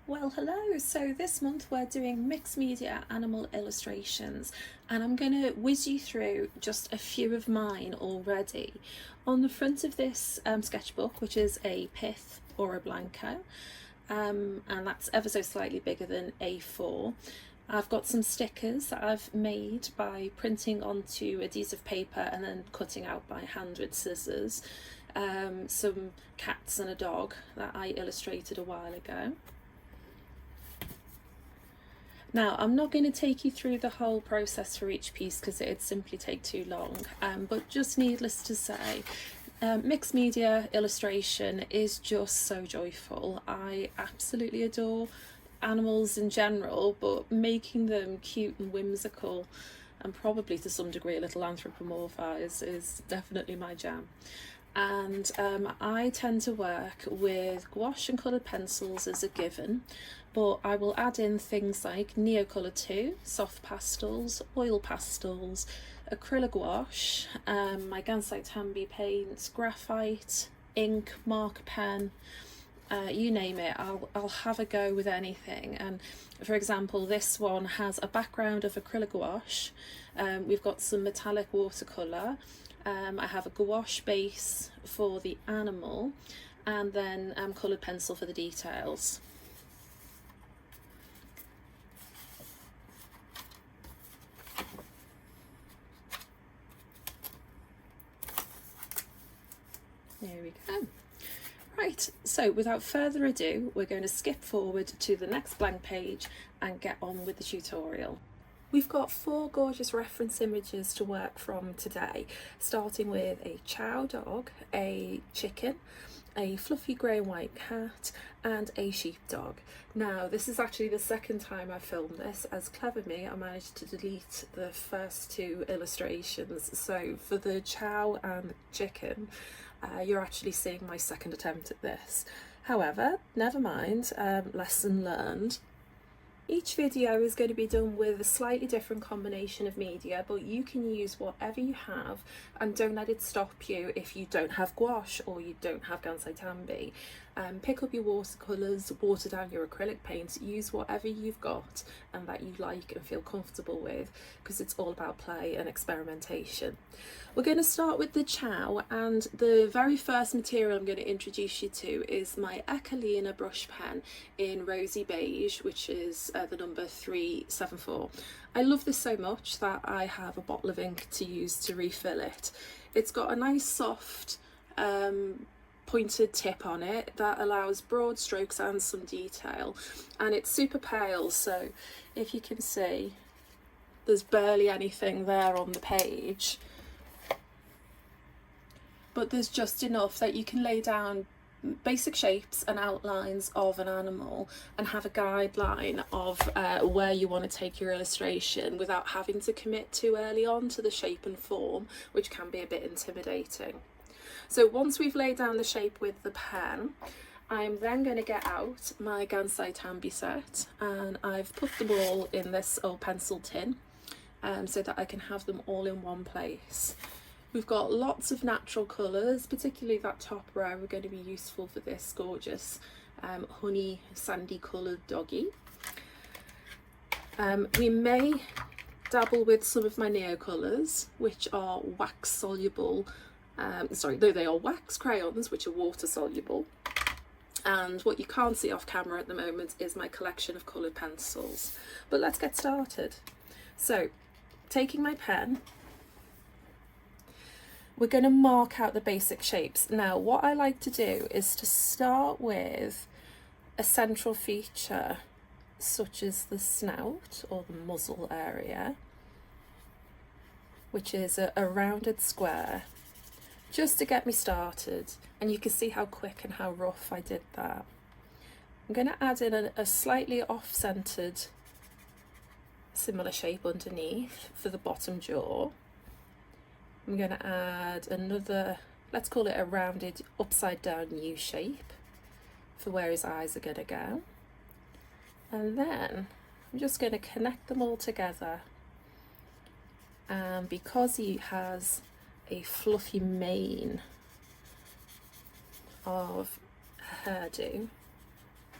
Well, hello. So this month we're doing mixed media animal illustrations, and I'm going to whiz you through just a few of mine already. On the front of this sketchbook, which is a pith or a blanco, and that's ever so slightly bigger than A4, I've got some stickers that I've made by printing onto adhesive paper and then cutting out by hand with scissors. Some cats and a dog that I illustrated a while ago. Now, I'm not going to take you through the whole process for each piece because it'd simply take too long, but just needless to say, mixed media illustration is just so joyful. I absolutely adore animals in general, but making them cute and whimsical and probably to some degree a little anthropomorphized is definitely my jam. And I tend to work with gouache and coloured pencils as a given, but I will add in things like Neocolor 2, soft pastels, oil pastels, acrylic gouache, my Gansite Tambi paints, graphite, ink, marker pen, you name it. I'll have a go with anything. And for example, this one has a background of acrylic gouache. We've got some metallic watercolour. I have a gouache base for the animal, and then coloured pencil for the details. There we go. Right, so without further ado, we're going to skip forward to the next blank page and get on with the tutorial. We've got 4 gorgeous reference images to work from today, starting with a chow dog, a chicken, a fluffy grey and white cat, and a sheepdog. Now, this is actually the second time I filmed this. As clever me, I managed to delete the first 2 illustrations. So for the chow and the chicken, you're actually seeing my second attempt at this. However, never mind, lesson learned. Each video is going to be done with a slightly different combination of media, but you can use whatever you have, and don't let it stop you if you don't have gouache or you don't have Gansite Tambi. Pick up your watercolours, water down your acrylic paints, use whatever you've got and that you like and feel comfortable with, because it's all about play and experimentation. We're going to start with the chow, and the very first material I'm going to introduce you to is my Echolina brush pen in Rosy Beige, which is the number 374. I love this so much that I have a bottle of ink to use to refill it. It's got a nice soft pointed tip on it that allows broad strokes and some detail, and it's super pale, so if you can see there's barely anything there on the page, but there's just enough that you can lay down basic shapes and outlines of an animal and have a guideline of where you want to take your illustration without having to commit too early on to the shape and form, which can be a bit intimidating. So once we've laid down the shape with the pen, I'm then going to get out my Gansite Tambi set, and I've put them all in this old pencil tin so that I can have them all in one place. We've got lots of natural colours, particularly that top row are going to be useful for this gorgeous honey sandy coloured doggy. We may dabble with some of my Neocolours, which are wax soluble. They are wax crayons, which are water soluble. And what you can't see off camera at the moment is my collection of coloured pencils. But let's get started. So, taking my pen, we're going to mark out the basic shapes. Now, what I like to do is to start with a central feature, such as the snout or the muzzle area, which is a rounded square, just to get me started. And you can see how quick and how rough I did that. I'm going to add in a slightly off-centered similar shape underneath for the bottom jaw. I'm going to add another, let's call it a rounded upside down U shape for where his eyes are going to go. And then I'm just going to connect them all together. And because he has a fluffy mane of hairdo,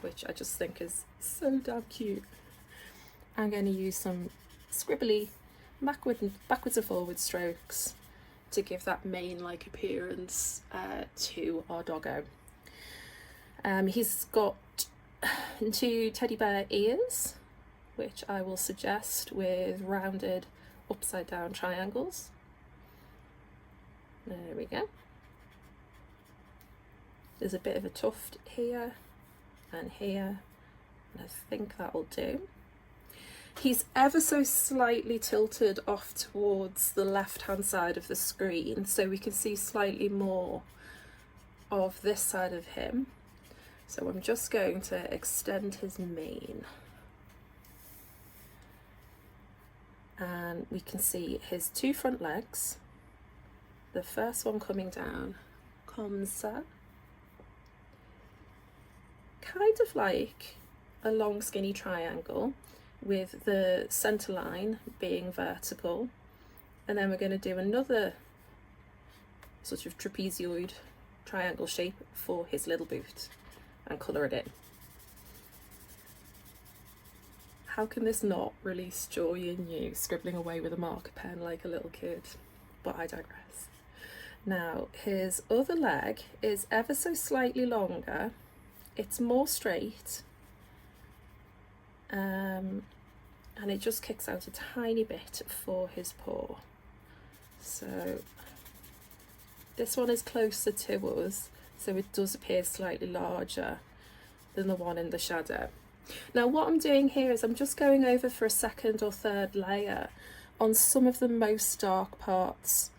which I just think is so damn cute. I'm going to use some scribbly backwards and forward strokes to give that mane-like appearance to our doggo. He's got 2 teddy bear ears, which I will suggest with rounded upside down triangles. There we go. There's a bit of a tuft here and here, and I think that'll do. He's ever so slightly tilted off towards the left hand side of the screen, so we can see slightly more of this side of him. So I'm just going to extend his mane. And we can see his 2 front legs. The first one coming down, comme ça. Kind of like a long skinny triangle with the centre line being vertical. And then we're going to do another sort of trapezoid triangle shape for his little boot and colour it in. How can this not release joy in you, scribbling away with a marker pen like a little kid? But I digress. Now, his other leg is ever so slightly longer. It's more straight. And it just kicks out a tiny bit for his paw. So this one is closer to us, so it does appear slightly larger than the one in the shadow. Now what I'm doing here is I'm just going over for a second or third layer on some of the most dark parts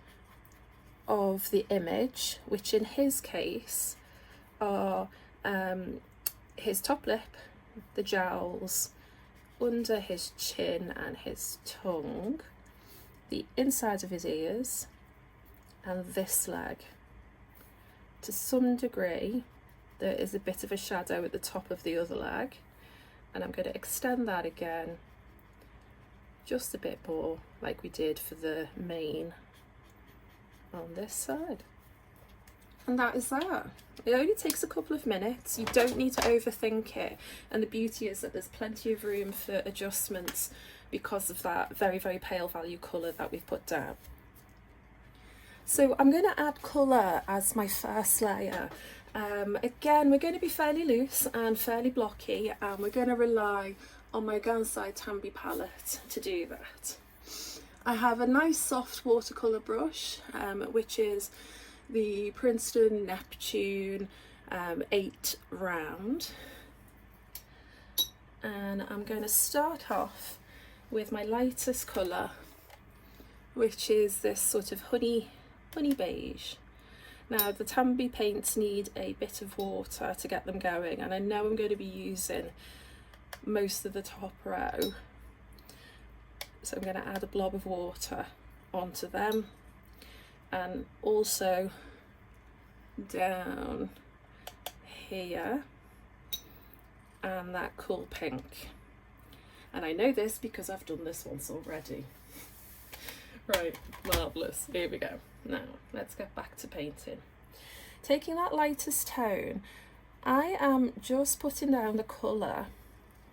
of the image, which in his case are his top lip, the jowls, under his chin and his tongue, the inside of his ears, and this leg. To some degree there is a bit of a shadow at the top of the other leg, and I'm going to extend that again just a bit more like we did for the mane on this side. And that is that. It only takes a couple of minutes. You don't need to overthink it, and the beauty is that there's plenty of room for adjustments because of that very, very pale value colour that we've put down. So I'm going to add colour as my first layer. Again, we're going to be fairly loose and fairly blocky, and we're going to rely on my Gansai Tambi palette to do that. I have a nice soft watercolour brush, which is the Princeton Neptune 8 round, and I'm going to start off with my lightest colour, which is this sort of honey beige. Now the Tambi paints need a bit of water to get them going, and I know I'm going to be using most of the top row, so I'm going to add a blob of water onto them, and also down here, and that cool pink. And I know this because I've done this once already. Right, marvellous. Here we go. Now let's get back to painting. Taking that lightest tone, I am just putting down the colour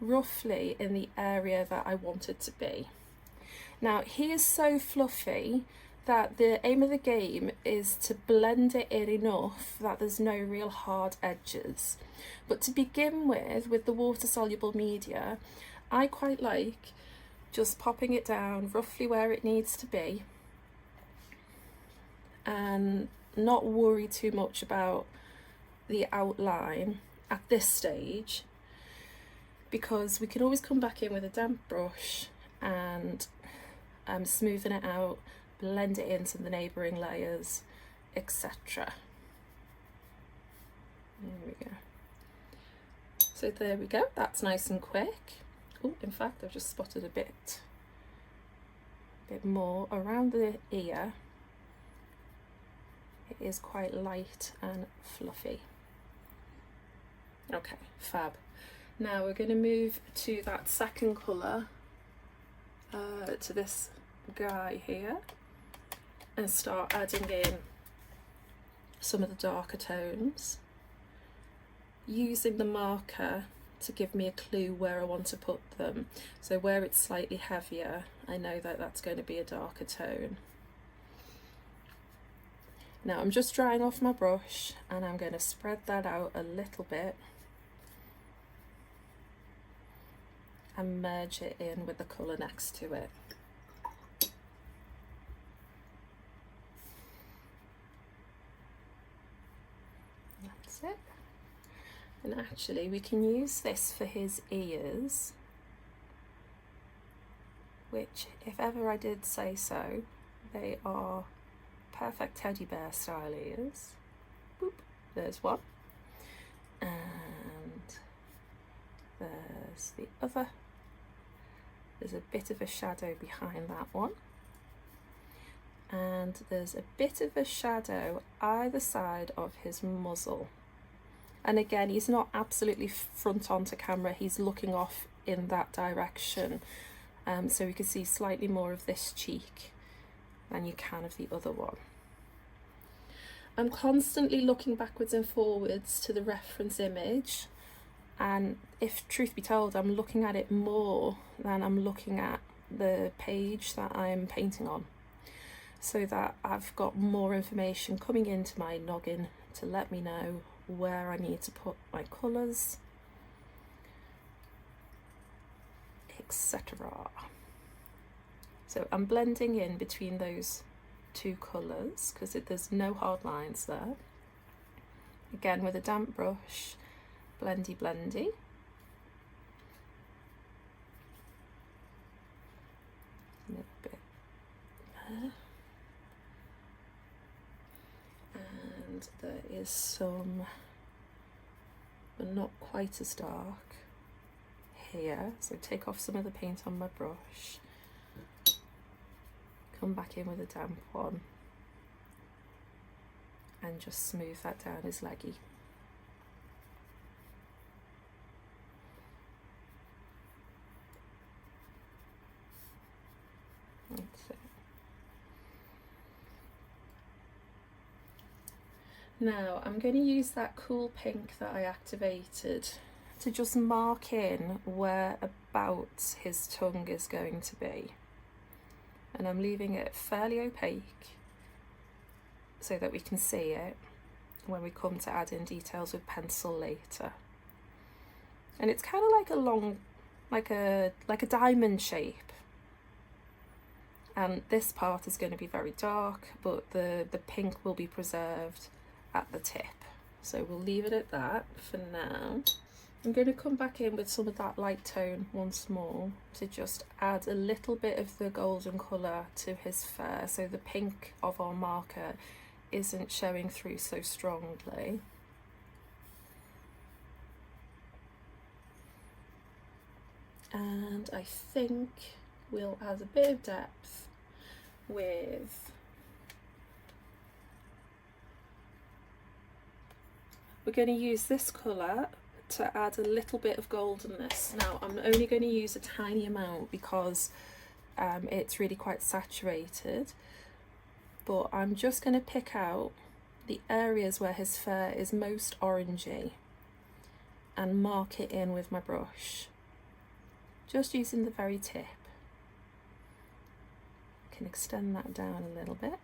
roughly in the area that I want it to be. Now he is so fluffy that the aim of the game is to blend it in enough that there's no real hard edges. But to begin with the water soluble media, I quite like just popping it down roughly where it needs to be and not worry too much about the outline at this stage, because we can always come back in with a damp brush and smoothen it out, blend it into the neighbouring layers, etc. There we go. So there we go, that's nice and quick. Oh, in fact I've just spotted a bit more around the ear. It is quite light and fluffy. Okay, fab. Now we're going to move to that second colour, to this guy here, and start adding in some of the darker tones, using the marker to give me a clue where I want to put them. So where it's slightly heavier, I know that that's going to be a darker tone. Now I'm just drying off my brush and I'm going to spread that out a little bit and merge it in with the colour next to it. That's it. And actually we can use this for his ears, which, if ever I did say so, they are perfect teddy bear style ears. Boop, there's one. And there's the other. There's a bit of a shadow behind that one. And there's a bit of a shadow either side of his muzzle. And again, he's not absolutely front onto camera, he's looking off in that direction. So you can see slightly more of this cheek than you can of the other one. I'm constantly looking backwards and forwards to the reference image, and if truth be told, I'm looking at it more than I'm looking at the page that I'm painting on, so that I've got more information coming into my noggin to let me know where I need to put my colours, etc. So I'm blending in between those two colours because there's no hard lines there. Again, with a damp brush, blendy blendy. A little bit there. And there is some, but not quite as dark here. So take off some of the paint on my brush. Come back in with a damp one and just smooth that down his leggy. That's it. Now I'm going to use that cool pink that I activated to just mark in where about his tongue is going to be. And I'm leaving it fairly opaque so that we can see it when we come to add in details with pencil later. And it's kind of like a long, like a diamond shape. And this part is going to be very dark, but the pink will be preserved at the tip. So we'll leave it at that for now. I'm going to come back in with some of that light tone once more to just add a little bit of the golden colour to his fur, so the pink of our marker isn't showing through so strongly. And I think we'll add a bit of depth with, we're going to use this colour to add a little bit of goldenness. Now I'm only going to use a tiny amount because it's really quite saturated, but I'm just going to pick out the areas where his fur is most orangey and mark it in with my brush, just using the very tip. I can extend that down a little bit.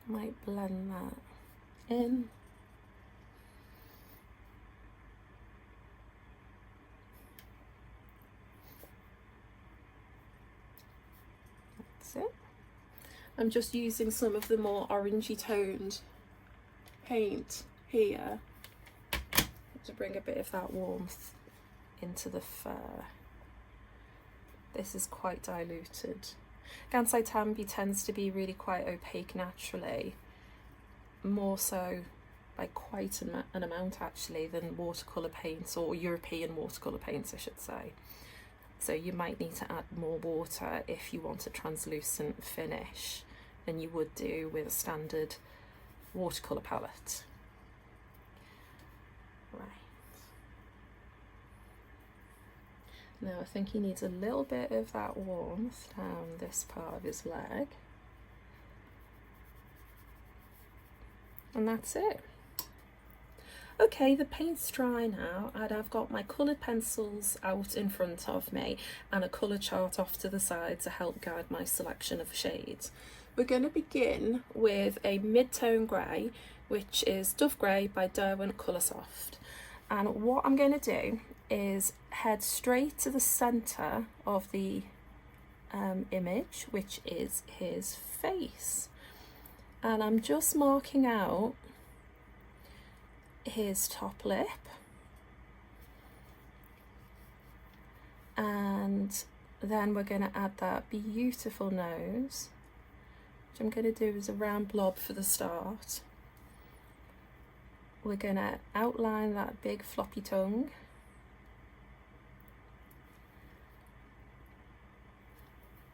Might blend that in. That's it. I'm just using some of the more orangey toned paint here to bring a bit of that warmth into the fur. This is quite diluted. Gansai Tambi tends to be really quite opaque naturally, more so by quite an amount actually than watercolour paints, or European watercolour paints I should say. So you might need to add more water if you want a translucent finish than you would do with a standard watercolour palette. Right. Now I think he needs a little bit of that warmth down this part of his leg. and that's it. Okay, the paint's dry now, and I've got my coloured pencils out in front of me and a colour chart off to the side to help guide my selection of shades. We're going to begin with a mid-tone grey, which is Dove Grey by Derwent Coloursoft. And what I'm going to do is head straight to the centre of the image, which is his face. And I'm just marking out his top lip, and then we're going to add that beautiful nose, which I'm going to do as a round blob for the start. We're going to outline that big floppy tongue,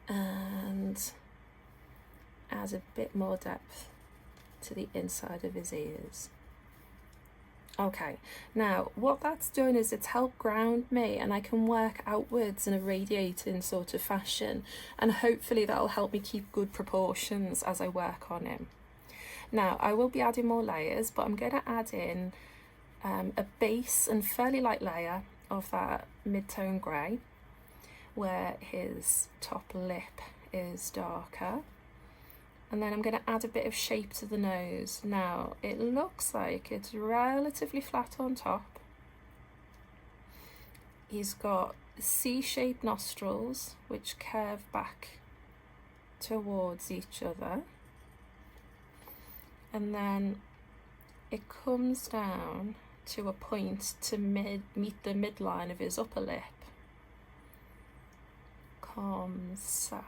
and add a bit more depth to the inside of his ears. Okay, now what that's done is it's helped ground me, and I can work outwards in a radiating sort of fashion, and hopefully that'll help me keep good proportions as I work on him. Now I will be adding more layers, but I'm going to add in a base and fairly light layer of that mid-tone grey, where his top lip is darker. And then I'm going to add a bit of shape to the nose. Now, it looks like it's relatively flat on top. He's got C-shaped nostrils, which curve back towards each other. And then it comes down to a point to meet the midline of his upper lip. Comme ça.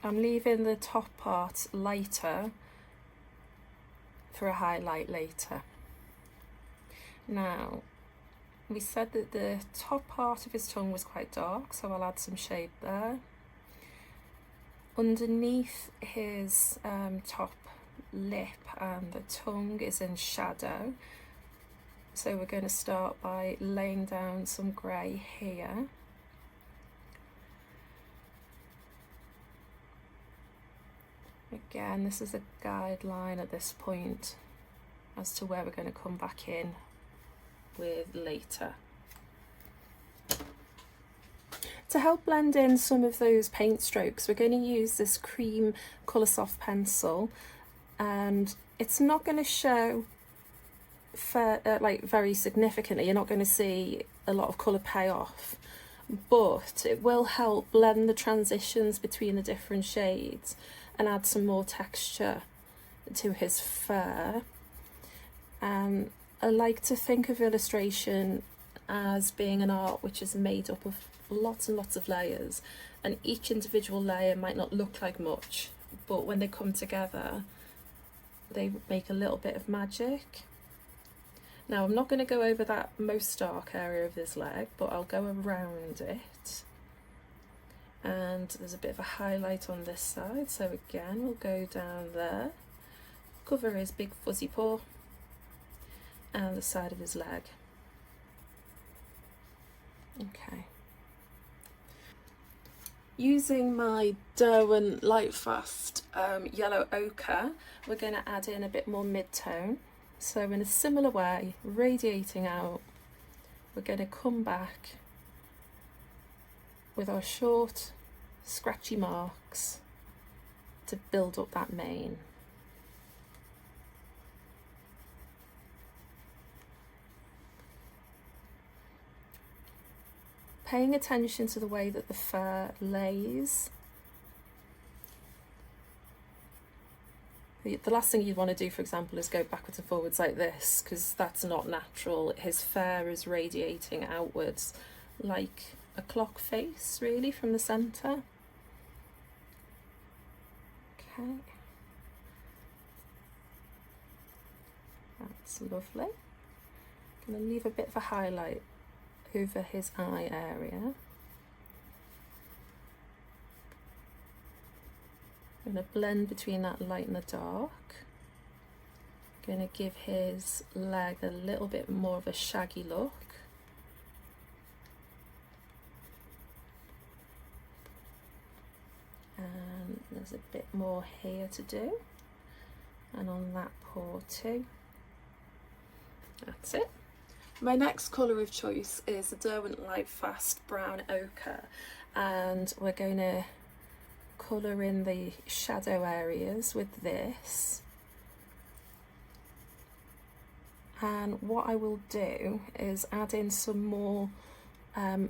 I'm leaving the top part lighter for a highlight later. Now, we said that the top part of his tongue was quite dark, so I'll add some shade there. Underneath his top lip and the tongue is in shadow, so we're going to start by laying down some grey here. Again, this is a guideline at this point as to where we're going to come back in with later. To help blend in some of those paint strokes, we're going to use this cream Coloursoft pencil, and it's not going to show like very significantly. You're not going to see a lot of colour pay off, but it will help blend the transitions between the different shades and add some more texture to his fur. I like to think of illustration as being an art which is made up of lots and lots of layers, and each individual layer might not look like much, but when they come together they make a little bit of magic. Now I'm not going to go over that most dark area of this leg, but I'll go around it. And there's a bit of a highlight on this side, so again we'll go down there, cover his big fuzzy paw and the side of his leg. Okay. Using my Derwent Lightfast yellow ochre, we're going to add in a bit more mid-tone. So in a similar way, radiating out, we're going to come back with our short scratchy marks to build up that mane. Paying attention to the way that the fur lays. The last thing you'd want to do, for example, is go backwards and forwards like this, because that's not natural. His fur is radiating outwards like a clock face, really, from the centre. Okay. That's lovely. I'm going to leave a bit of a highlight over his eye area. I'm going to blend between that light and the dark. I'm going to give his leg a little bit more of a shaggy look. And There's a bit more here to do, and on that paw too. That's it. My next colour of choice is the Derwent Lightfast Brown Ochre, and we're going to colour in the shadow areas with this. And what I will do is add in some more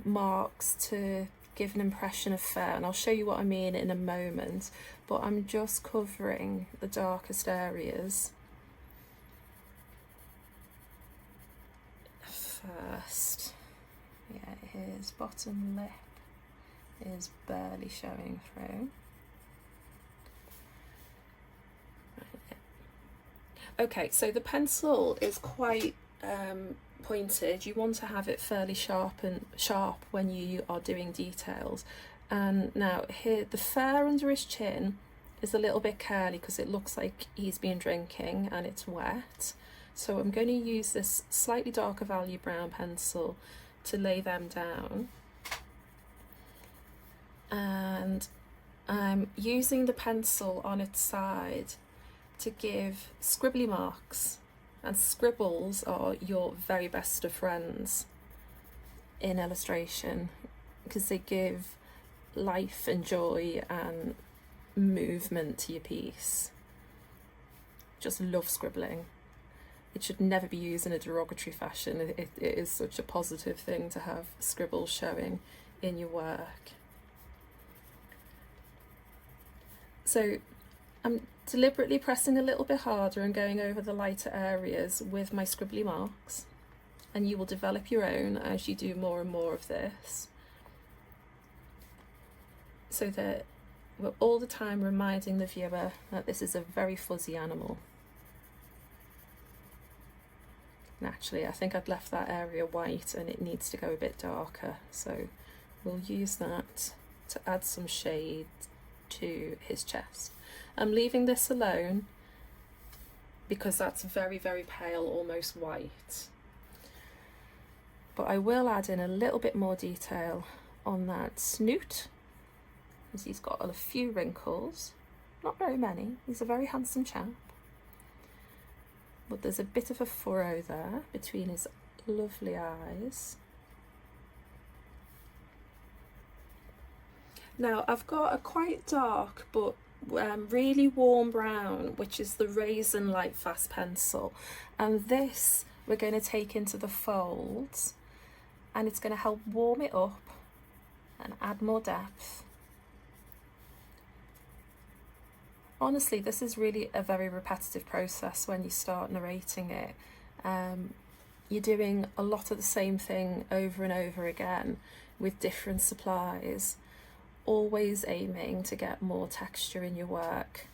marks to give an impression of fur, and I'll show you what I mean in a moment, but I'm just covering the darkest areas first. Yeah, his bottom lip is barely showing through. Okay, so the pencil is quite pointed. You want to have it fairly sharp when you are doing details. And now here, the fur under his chin is a little bit curly because it looks like he's been drinking and it's wet. So I'm going to use this slightly darker value brown pencil to lay them down. And I'm using the pencil on its side to give scribbly marks, and scribbles are your very best of friends in illustration because they give life and joy and movement to your piece. Just love scribbling. It should never be used in a derogatory fashion. It is such a positive thing to have scribbles showing in your work. So I'm deliberately pressing a little bit harder and going over the lighter areas with my scribbly marks, and you will develop your own as you do more and more of this, so that we're all the time reminding the viewer that this is a very fuzzy animal. Naturally, I think I'd left that area white and it needs to go a bit darker, so we'll use that to add some shade to his chest. I'm leaving this alone because that's very, very pale, almost white. But I will add in a little bit more detail on that snoot, as he's got a few wrinkles, not very many. He's a very handsome chap. But there's a bit of a furrow there between his lovely eyes. Now I've got a quite dark but really warm brown, which is the Raisin Lightfast pencil, and this we're going to take into the folds, and it's going to help warm it up and add more depth. Honestly, this is really a very repetitive process when you start narrating it. You're doing a lot of the same thing over and over again with different supplies, always aiming to get more texture in your work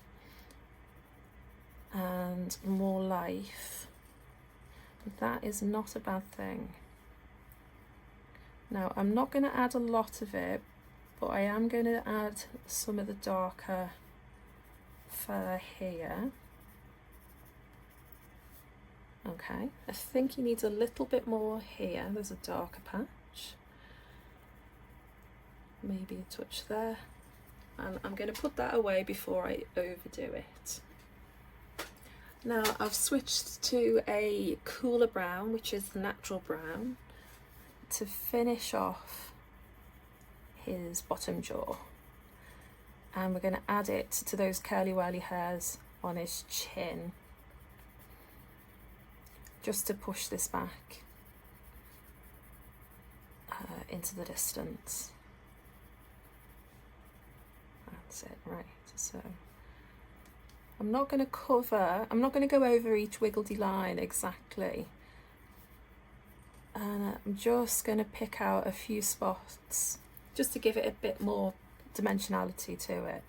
and more life. That is not a bad thing. Now I'm not going to add a lot of it, but I am going to add some of the darker fur here. Okay, I think he needs a little bit more here. There's a darker patch. Maybe a touch there, and I'm going to put that away before I overdo it. Now I've switched to a cooler brown, which is the natural brown, to finish off his bottom jaw, and we're going to add it to those curly whirly hairs on his chin, just to push this back into the distance. That's it, right. So I'm not going to go over each wiggledy line exactly, and I'm just going to pick out a few spots just to give it a bit more dimensionality to it.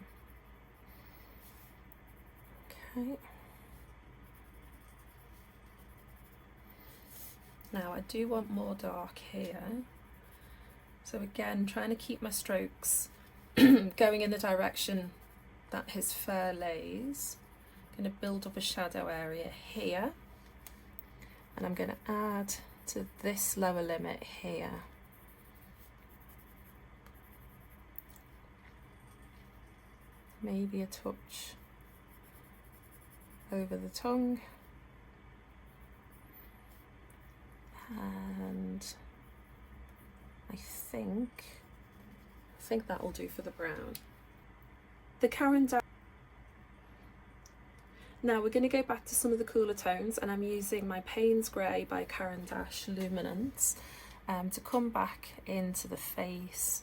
Okay. Now I do want more dark here, so again trying to keep my strokes going in the direction that his fur lays. I'm going to build up a shadow area here, and I'm going to add to this lower limit here. maybe a touch over the tongue, and I think that will do for the brown. The Caran d'Ache. Now we're going to go back to some of the cooler tones, and I'm using my Payne's Grey by Caran d'Ache Luminance to come back into the face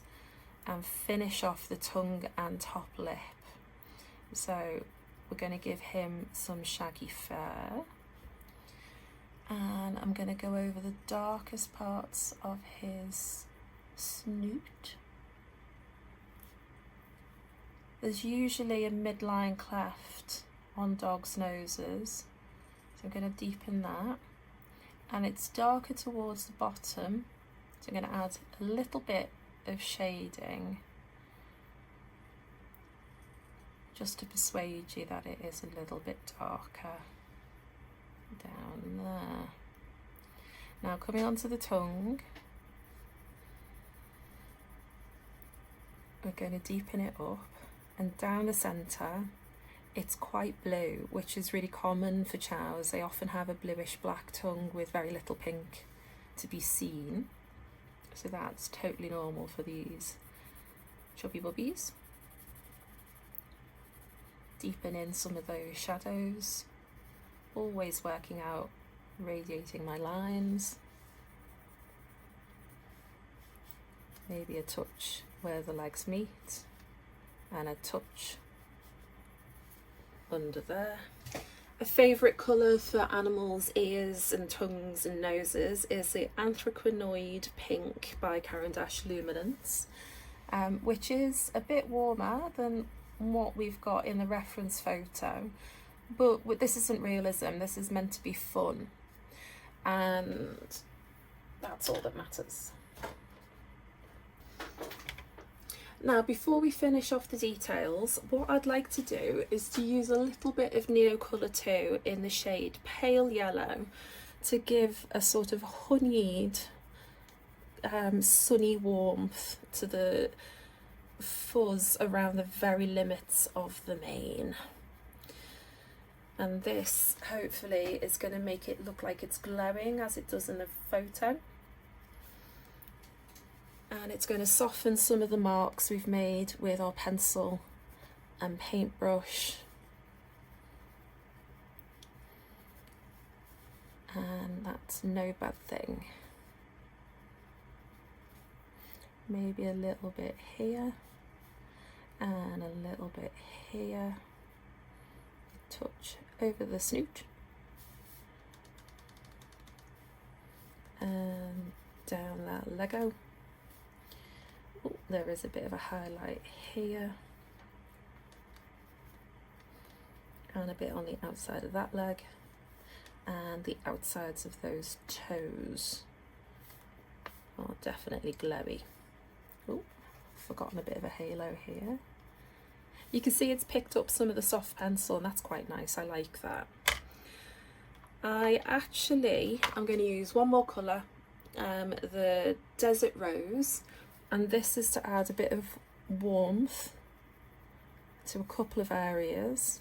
and finish off the tongue and top lip. So we're going to give him some shaggy fur, and I'm going to go over the darkest parts of his snoot. There's usually a midline cleft on dogs' noses, so I'm going to deepen that, and it's darker towards the bottom, so I'm going to add a little bit of shading just to persuade you that it is a little bit darker down there. Now coming onto the tongue, we're going to deepen it up, and down the centre it's quite blue, which is really common for chows. They often have a bluish black tongue with very little pink to be seen, so that's totally normal for these chubby bubbies. Deepen in some of those shadows, always working out radiating my lines, maybe a touch where the legs meet and a touch under there. A favourite colour for animals' ears and tongues and noses is the Anthraquinoid Pink by Caran d'Ache Luminance, which is a bit warmer than what we've got in the reference photo, but this isn't realism, this is meant to be fun, and that's all that matters. Now, before we finish off the details, what I'd like to do is to use a little bit of Neocolour 2 in the shade Pale Yellow to give a sort of honeyed, sunny warmth to the fuzz around the very limits of the mane. And this hopefully is going to make it look like it's glowing as it does in the photo. And it's going to soften some of the marks we've made with our pencil and paintbrush. And that's no bad thing. Maybe a little bit here and a little bit here. Touch over the snoot. And down that Lego. Oh, there is a bit of a highlight here and a bit on the outside of that leg, and the outsides of those toes are definitely glowy. Oh, forgotten a bit of a halo here. You can see it's picked up some of the soft pencil, and that's quite nice. I like that. I'm going to use one more colour, the Desert Rose, and this is to add a bit of warmth to a couple of areas,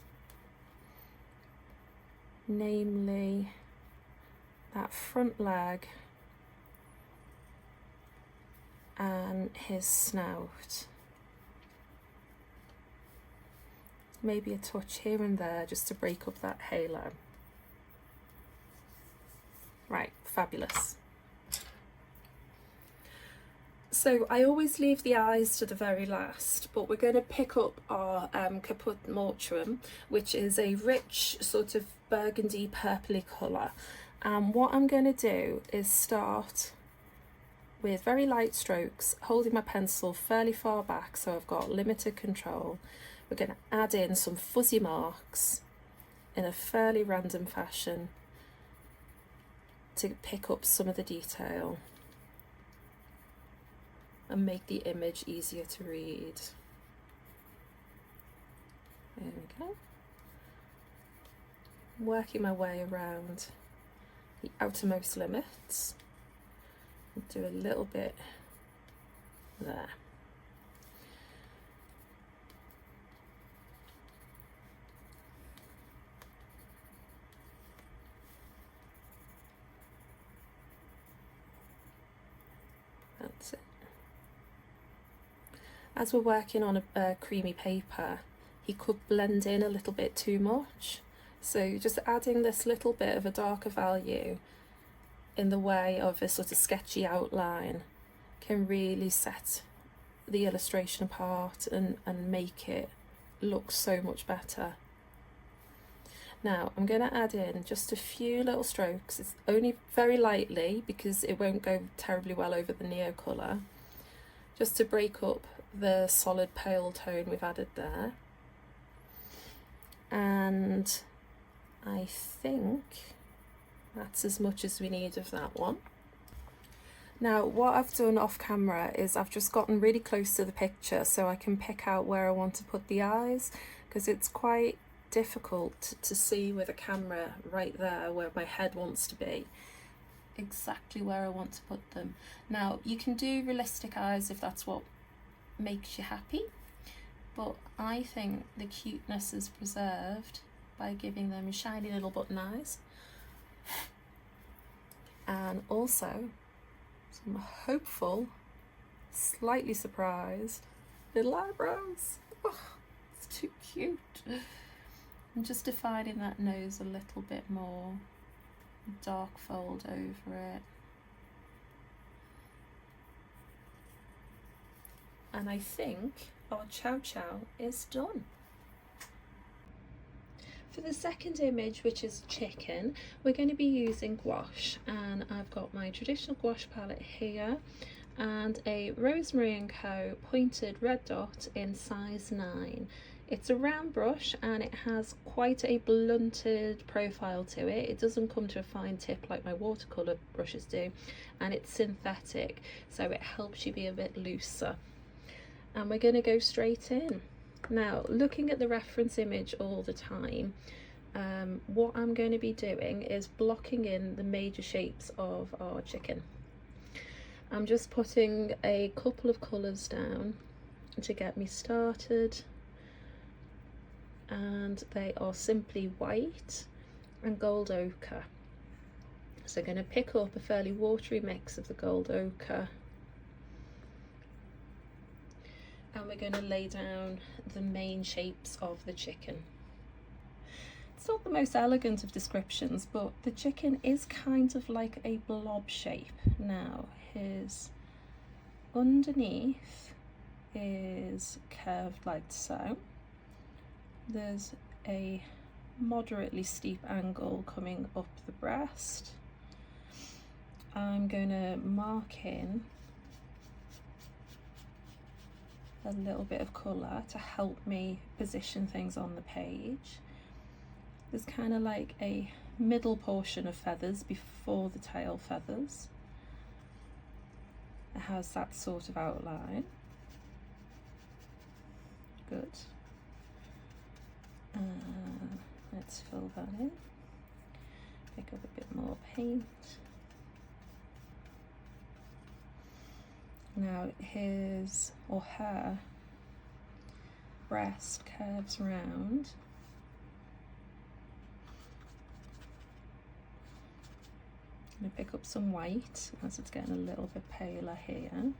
namely that front leg and his snout. Maybe a touch here and there just to break up that halo. Right, fabulous. So I always leave the eyes to the very last, but we're going to pick up our Caput Mortuum, which is a rich sort of burgundy purpley colour. And what I'm going to do is start with very light strokes, holding my pencil fairly far back so I've got limited control. We're going to add in some fuzzy marks in a fairly random fashion to pick up some of the detail and make the image easier to read. There we go. Working my way around the outermost limits. Do a little bit there. As we're working on a creamy paper, he could blend in a little bit too much. So just adding this little bit of a darker value in the way of a sort of sketchy outline can really set the illustration apart and make it look so much better. Now I'm going to add in just a few little strokes. It's only very lightly because it won't go terribly well over the Neo colour, just to break up the solid pale tone we've added there. And I think that's as much as we need of that one. Now what I've done off camera is I've just gotten really close to the picture so I can pick out where I want to put the eyes, because it's quite difficult to see with a camera right there where my head wants to be, exactly where I want to put them. Now you can do realistic eyes if that's what makes you happy, but I think the cuteness is preserved by giving them shiny little button eyes, and also some hopeful, slightly surprised little eyebrows. Oh, it's too cute. And just defining that nose a little bit more, dark fold over it. And I think our Chow Chow is done. For the second image, which is chicken, we're going to be using gouache, and I've got my traditional gouache palette here and a Rosemary & Co pointed red dot in size 9. It's a round brush and it has quite a blunted profile to it. It doesn't come to a fine tip like my watercolour brushes do, and it's synthetic, so it helps you be a bit looser. And we're going to go straight in. Now, looking at the reference image all the time, what I'm going to be doing is blocking in the major shapes of our chicken. I'm just putting a couple of colours down to get me started, and they are simply white and gold ochre. So I'm going to pick up a fairly watery mix of the gold ochre, and we're going to lay down the main shapes of the chicken. It's not the most elegant of descriptions, but the chicken is kind of like a blob shape. Now his underneath is curved like so. There's a moderately steep angle coming up the breast. I'm going to mark in a little bit of colour to help me position things on the page. There's kind of like a middle portion of feathers before the tail feathers. It has that sort of outline. Good. Let's fill that in. Pick up a bit more paint. Now his or her breast curves round. I'm going to pick up some white as it's getting a little bit paler here.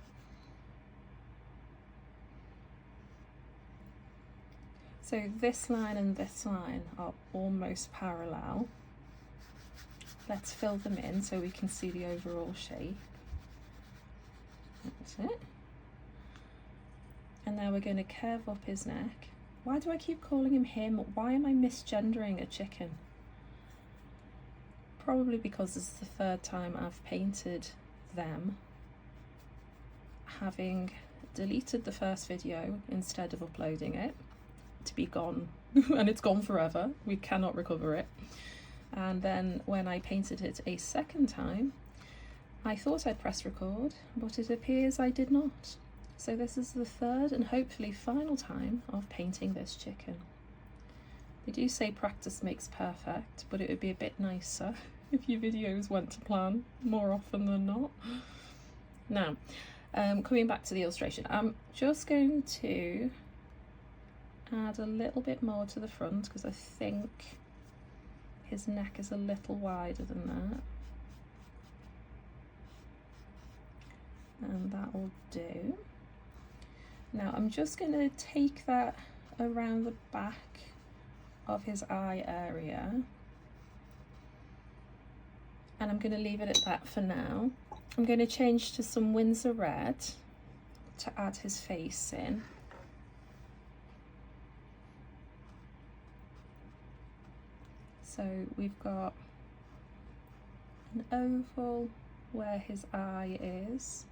So this line and this line are almost parallel. Let's fill them in so we can see the overall shape. That's it. And now we're going to curve up his neck. Why do I keep calling him him? Why am I misgendering a chicken? Probably because this is the third time I've painted them, having deleted the first video instead of uploading it to be gone and it's gone forever. We cannot recover it. And then when I painted it a second time, I thought I'd press record, but it appears I did not. So this is the third and hopefully final time of painting this chicken. They do say practice makes perfect, but it would be a bit nicer if your videos went to plan more often than not. Now, coming back to the illustration, I'm just going to add a little bit more to the front because I think his neck is a little wider than that. And that will do. Now I'm just going to take that around the back of his eye area, and I'm going to leave it at that for now. I'm going to change to some Winsor Red to add his face in. So we've got an oval where his eye is,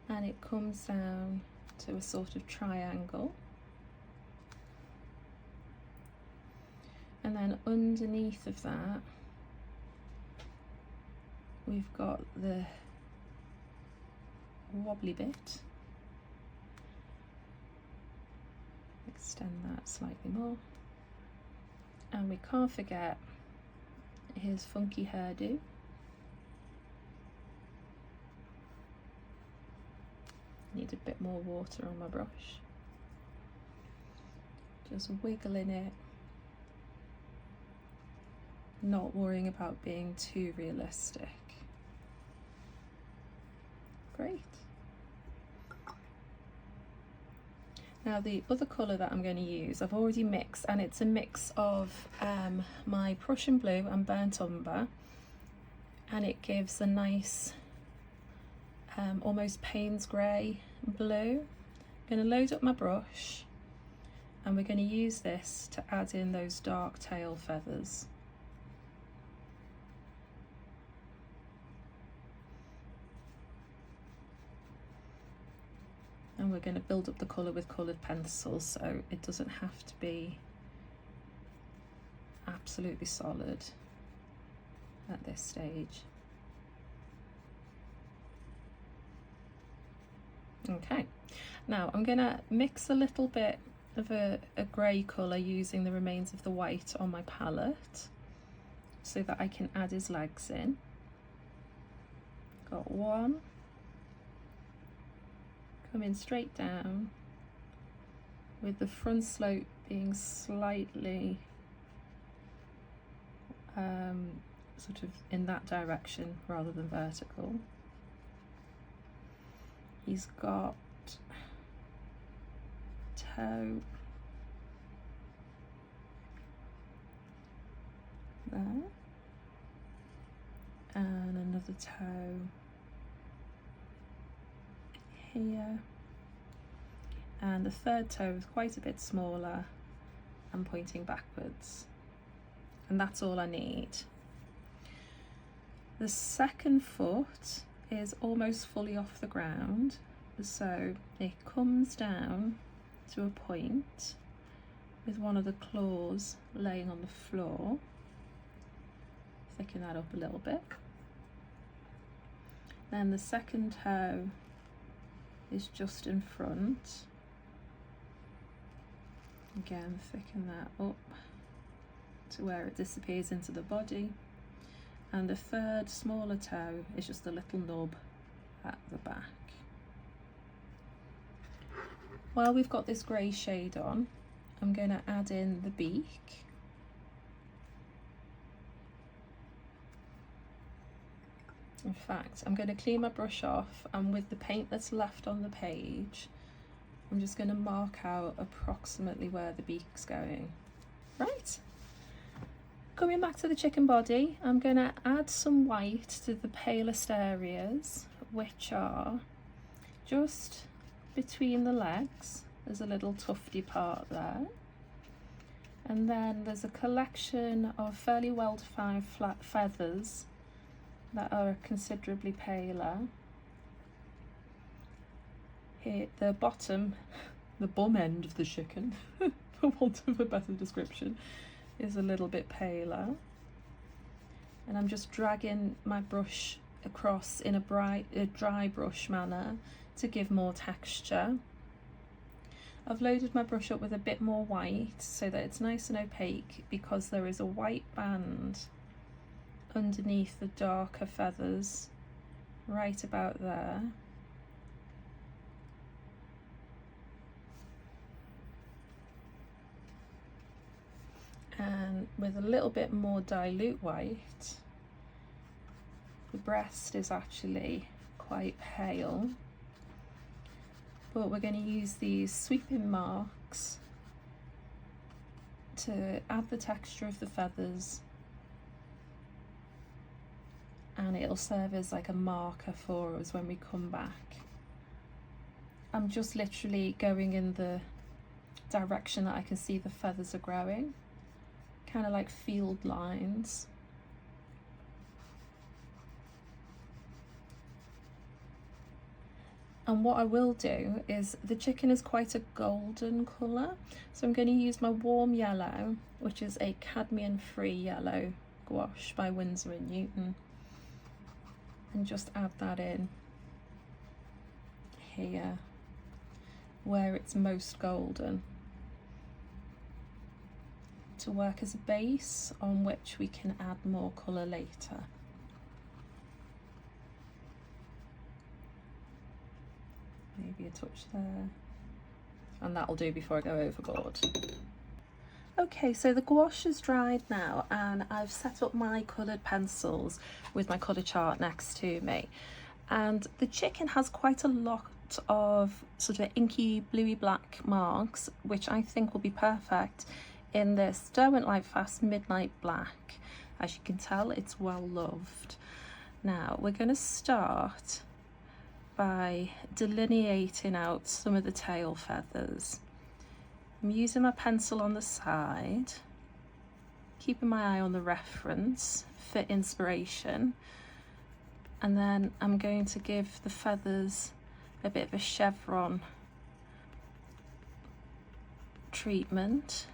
and it comes down to a sort of triangle. And then underneath of that, we've got the wobbly bit. Extend that slightly more. And we can't forget his funky hairdo. Need a bit more water on my brush. Just wiggling it. Not worrying about being too realistic. Great. Now the other colour that I'm going to use, I've already mixed, and it's a mix of my Prussian blue and burnt umber, and it gives a nice almost Payne's grey blue. I'm going to load up my brush, and we're going to use this to add in those dark tail feathers. And we're going to build up the colour with coloured pencils, so it doesn't have to be absolutely solid at this stage. Okay, now I'm going to mix a little bit of a grey colour using the remains of the white on my palette so that I can add his legs in. Got one. Coming straight down with the front slope being slightly sort of in that direction rather than vertical. He's got toe there and another toe here, and the third toe is quite a bit smaller and pointing backwards, and that's all I need. The second foot is almost fully off the ground, so it comes down to a point with one of the claws laying on the floor. Thicken that up a little bit. Then the second toe is just in front. Again, thicken that up to where it disappears into the body. And the third smaller toe is just a little nub at the back. While we've got this grey shade on, I'm going to add in the beak. In fact, I'm going to clean my brush off, and with the paint that's left on the page, I'm just going to mark out approximately where the beak's going. Right. Coming back to the chicken body, I'm going to add some white to the palest areas, which are just between the legs. There's a little tufty part there. And then there's a collection of fairly well-defined flat feathers that are considerably paler. Here, the bottom, the bum end of the chicken, for want of a better description, is a little bit paler. And I'm just dragging my brush across in a dry brush manner to give more texture. I've loaded my brush up with a bit more white so that it's nice and opaque, because there is a white band underneath the darker feathers right about there. And with a little bit more dilute white, the breast is actually quite pale. but we're going to use these sweeping marks to add the texture of the feathers, and it'll serve as like a marker for us when we come back. I'm just literally going in the direction that I can see the feathers are growing, kind of like field lines. And what I will do is, the chicken is quite a golden colour, so I'm going to use my warm yellow, which is a cadmium-free yellow gouache by Winsor & Newton, and just add that in here where it's most golden, to work as a base on which we can add more colour later. Maybe a touch there, and that'll do before I go overboard. Okay, so the gouache is dried now, and I've set up my coloured pencils with my colour chart next to me, and the chicken has quite a lot of sort of inky bluey black marks, which I think will be perfect in this Derwent Lightfast Midnight Black. As you can tell, it's well loved. Now we're going to start by delineating out some of the tail feathers. I'm using my pencil on the side, keeping my eye on the reference for inspiration, and then I'm going to give the feathers a bit of a chevron treatment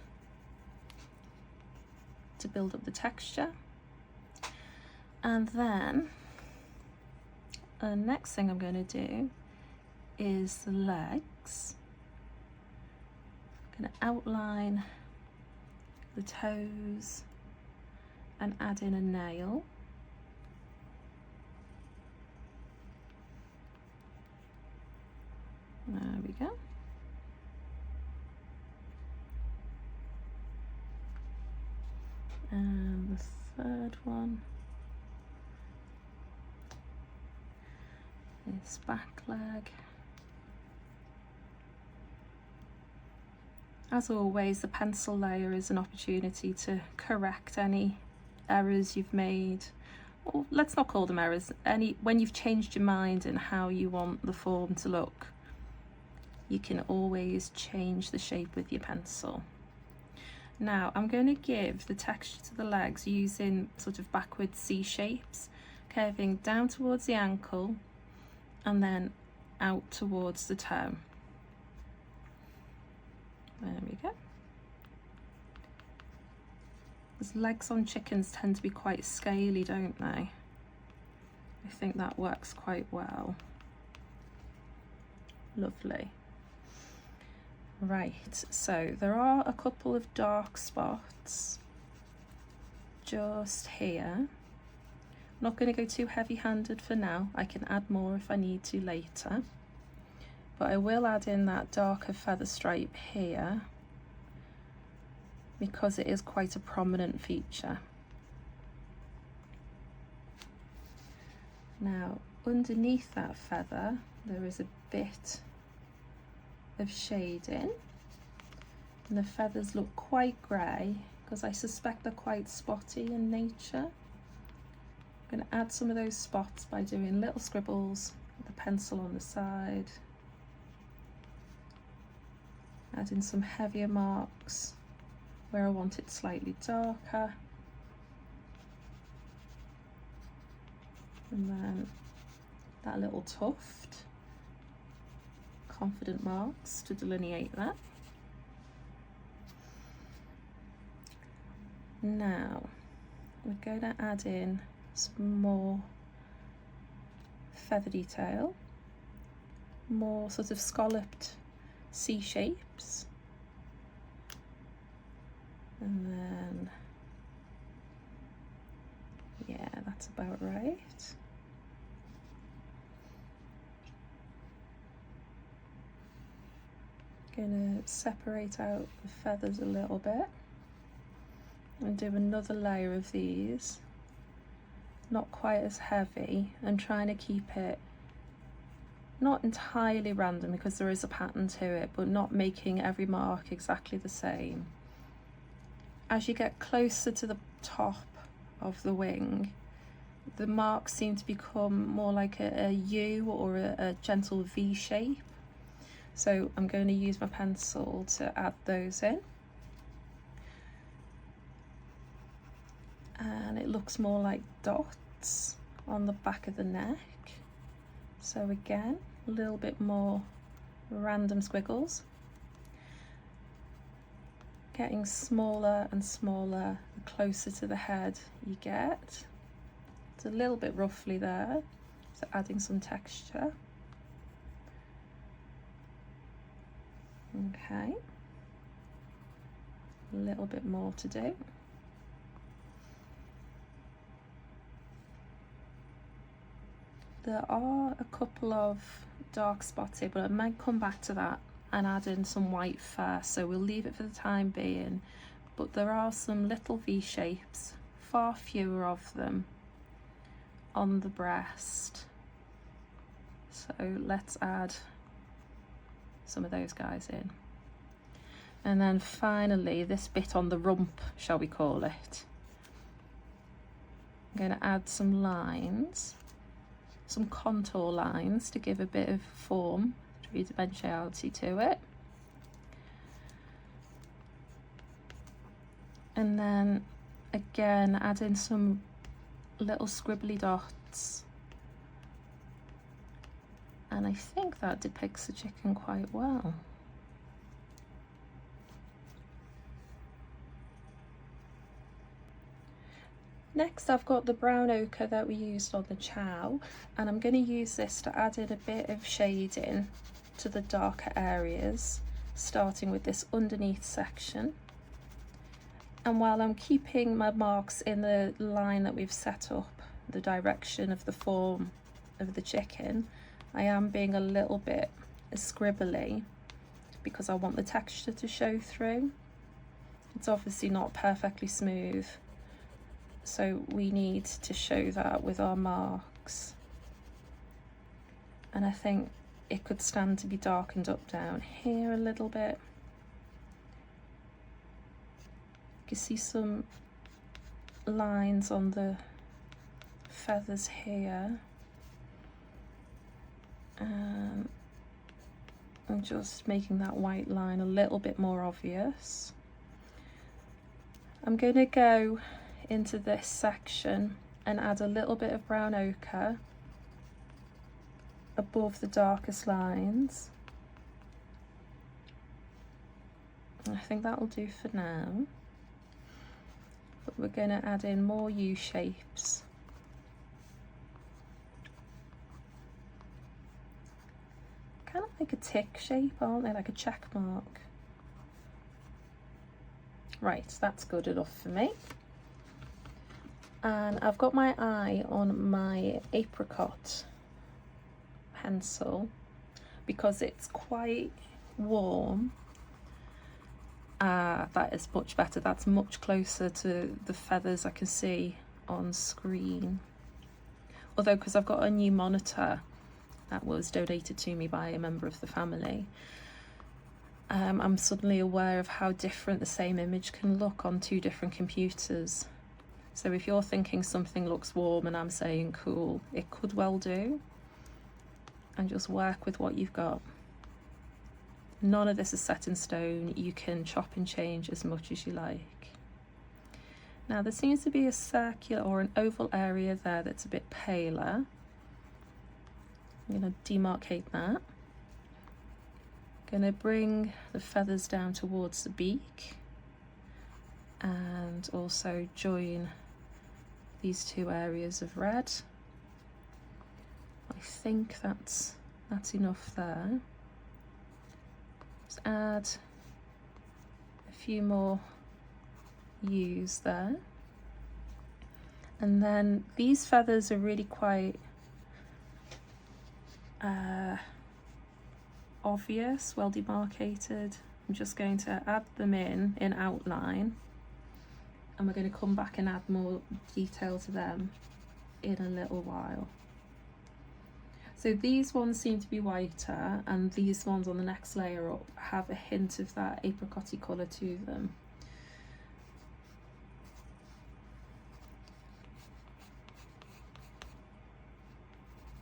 to build up the texture. And then the next thing I'm going to do is the legs. I'm going to outline the toes and add in a nail. There we go. And the third one is back leg. As always, the pencil layer is an opportunity to correct any errors you've made, or let's not call them errors, when you've changed your mind in how you want the form to look, you can always change the shape with your pencil. Now I'm going to give the texture to the legs using sort of backward C shapes, curving down towards the ankle and then out towards the toe. There we go. Because legs on chickens tend to be quite scaly, don't they? I think that works quite well. Lovely. Right, so there are a couple of dark spots just here. I'm not going to go too heavy-handed for now. I can add more if I need to later. But I will add in that darker feather stripe here because it is quite a prominent feature. Now, underneath that feather, there is a bit of shading, and the feathers look quite grey because I suspect they're quite spotty in nature. I'm going to add some of those spots by doing little scribbles with the pencil on the side. Add in some heavier marks where I want it slightly darker. And then that little tuft, confident marks to delineate that. Now we're going to add in some more feather detail, more sort of scalloped C shapes, and then yeah, that's about right. Gonna separate out the feathers a little bit and do another layer of these, not quite as heavy, and trying to keep it not entirely random because there is a pattern to it, but not making every mark exactly the same. As you get closer to the top of the wing, the marks seem to become more like a U or a gentle V shape. So I'm going to use my pencil to add those in. And it looks more like dots on the back of the neck. So again, a little bit more random squiggles. Getting smaller and smaller the closer to the head you get. It's a little bit roughly there, so adding some texture. Okay, a little bit more to do. There are a couple of dark spots here, but I might come back to that and add in some white first, so we'll leave it for the time being. But there are some little V shapes, far fewer of them, on the breast. So let's add some of those guys in. And then finally, this bit on the rump, shall we call it. I'm going to add some lines, some contour lines to give a bit of form, three-dimensionality to it. And then again, add in some little scribbly dots. And I think that depicts the chicken quite well. Next, I've got the brown ochre that we used on the chow, and I'm going to use this to add in a bit of shading to the darker areas, starting with this underneath section. And while I'm keeping my marks in the line that we've set up, the direction of the form of the chicken, I am being a little bit scribbly because I want the texture to show through. It's obviously not perfectly smooth, so we need to show that with our marks. And I think it could stand to be darkened up down here a little bit. You can see some lines on the feathers here. I'm just making that white line a little bit more obvious. I'm going to go into this section and add a little bit of brown ochre above the darkest lines. I think that will do for now, but we're going to add in more U shapes. Kind of like a tick shape, aren't they? Like a check mark. Right, that's good enough for me. And I've got my eye on my apricot pencil because it's quite warm. That is much better. That's much closer to the feathers I can see on screen. Although, because I've got a new monitor that was donated to me by a member of the family, I'm suddenly aware of how different the same image can look on two different computers. So if you're thinking something looks warm and I'm saying cool, it could well do. And just work with what you've got. None of this is set in stone. You can chop and change as much as you like. Now there seems to be a circular or an oval area there that's a bit paler. I'm going to demarcate that. Going to bring the feathers down towards the beak and also join these two areas of red. I think that's enough there. Just add a few more U's there. And then these feathers are really quite obvious, well demarcated. I'm just going to add them in outline, and we're going to come back and add more detail to them in a little while. So these ones seem to be whiter, and these ones on the next layer up have a hint of that apricot-y colour to them.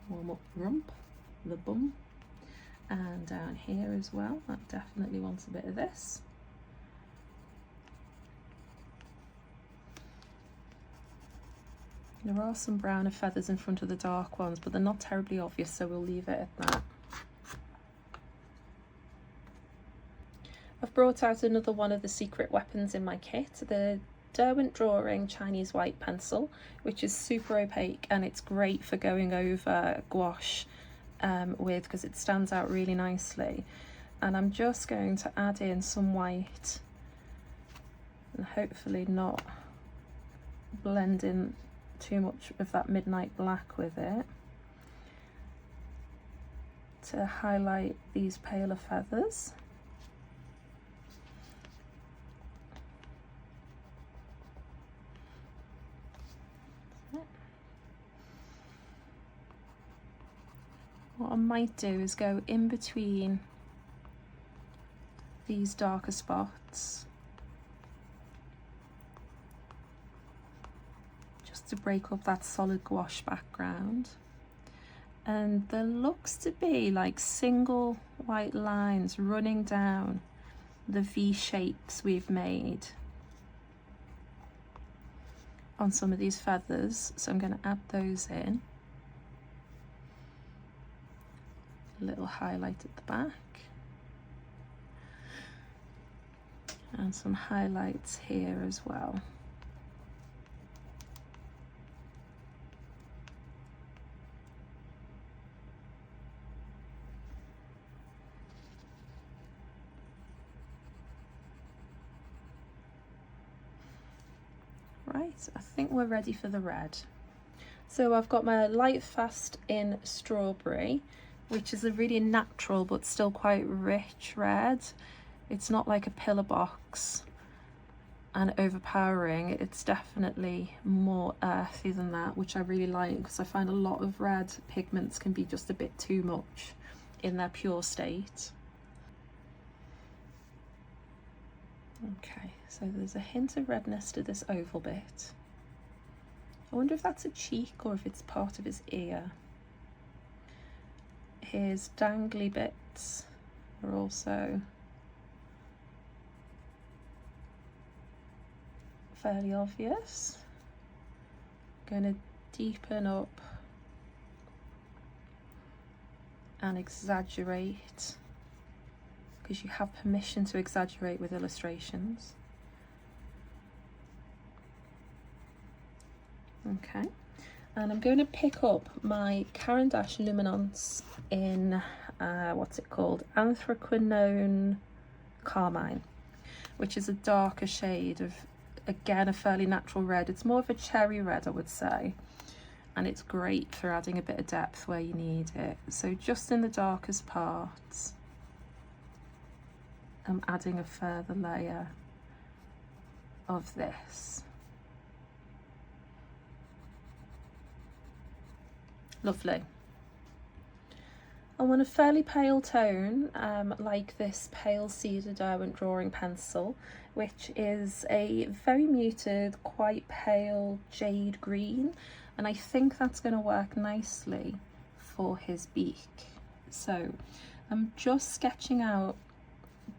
Warm up the rump, the bum, and down here as well. That definitely wants a bit of this. There are some browner feathers in front of the dark ones, but they're not terribly obvious, so we'll leave it at that. I've brought out another one of the secret weapons in my kit, the Derwent Drawing Chinese White Pencil, which is super opaque and it's great for going over gouache with, because it stands out really nicely. And I'm just going to add in some white and hopefully not blend in too much of that midnight black with it to highlight these paler feathers. What I might do is go in between these darker spots to break up that solid gouache background, and there looks to be like single white lines running down the V shapes we've made on some of these feathers, so I'm going to add those in. A little highlight at the back and some highlights here as well. Right, I think we're ready for the red. So I've got my Lightfast in Strawberry, which is a really natural but still quite rich red. It's not like a pillar box and overpowering. It's definitely more earthy than that, which I really like, because I find a lot of red pigments can be just a bit too much in their pure state. Okay, so there's a hint of redness to this oval bit. I wonder if that's a cheek or if it's part of his ear. His dangly bits are also fairly obvious. I'm going to deepen up and exaggerate, because you have permission to exaggerate with illustrations. Okay, and I'm going to pick up my Caran d'Ache Luminance in, what's it called? Anthraquinone Carmine, which is a darker shade of, again, a fairly natural red. It's more of a cherry red, I would say, and it's great for adding a bit of depth where you need it. So just in the darkest parts, I'm adding a further layer of this. Lovely. I want a fairly pale tone, like this Pale Cedar Derwent Drawing Pencil, which is a very muted, quite pale jade green, and I think that's going to work nicely for his beak. So I'm just sketching out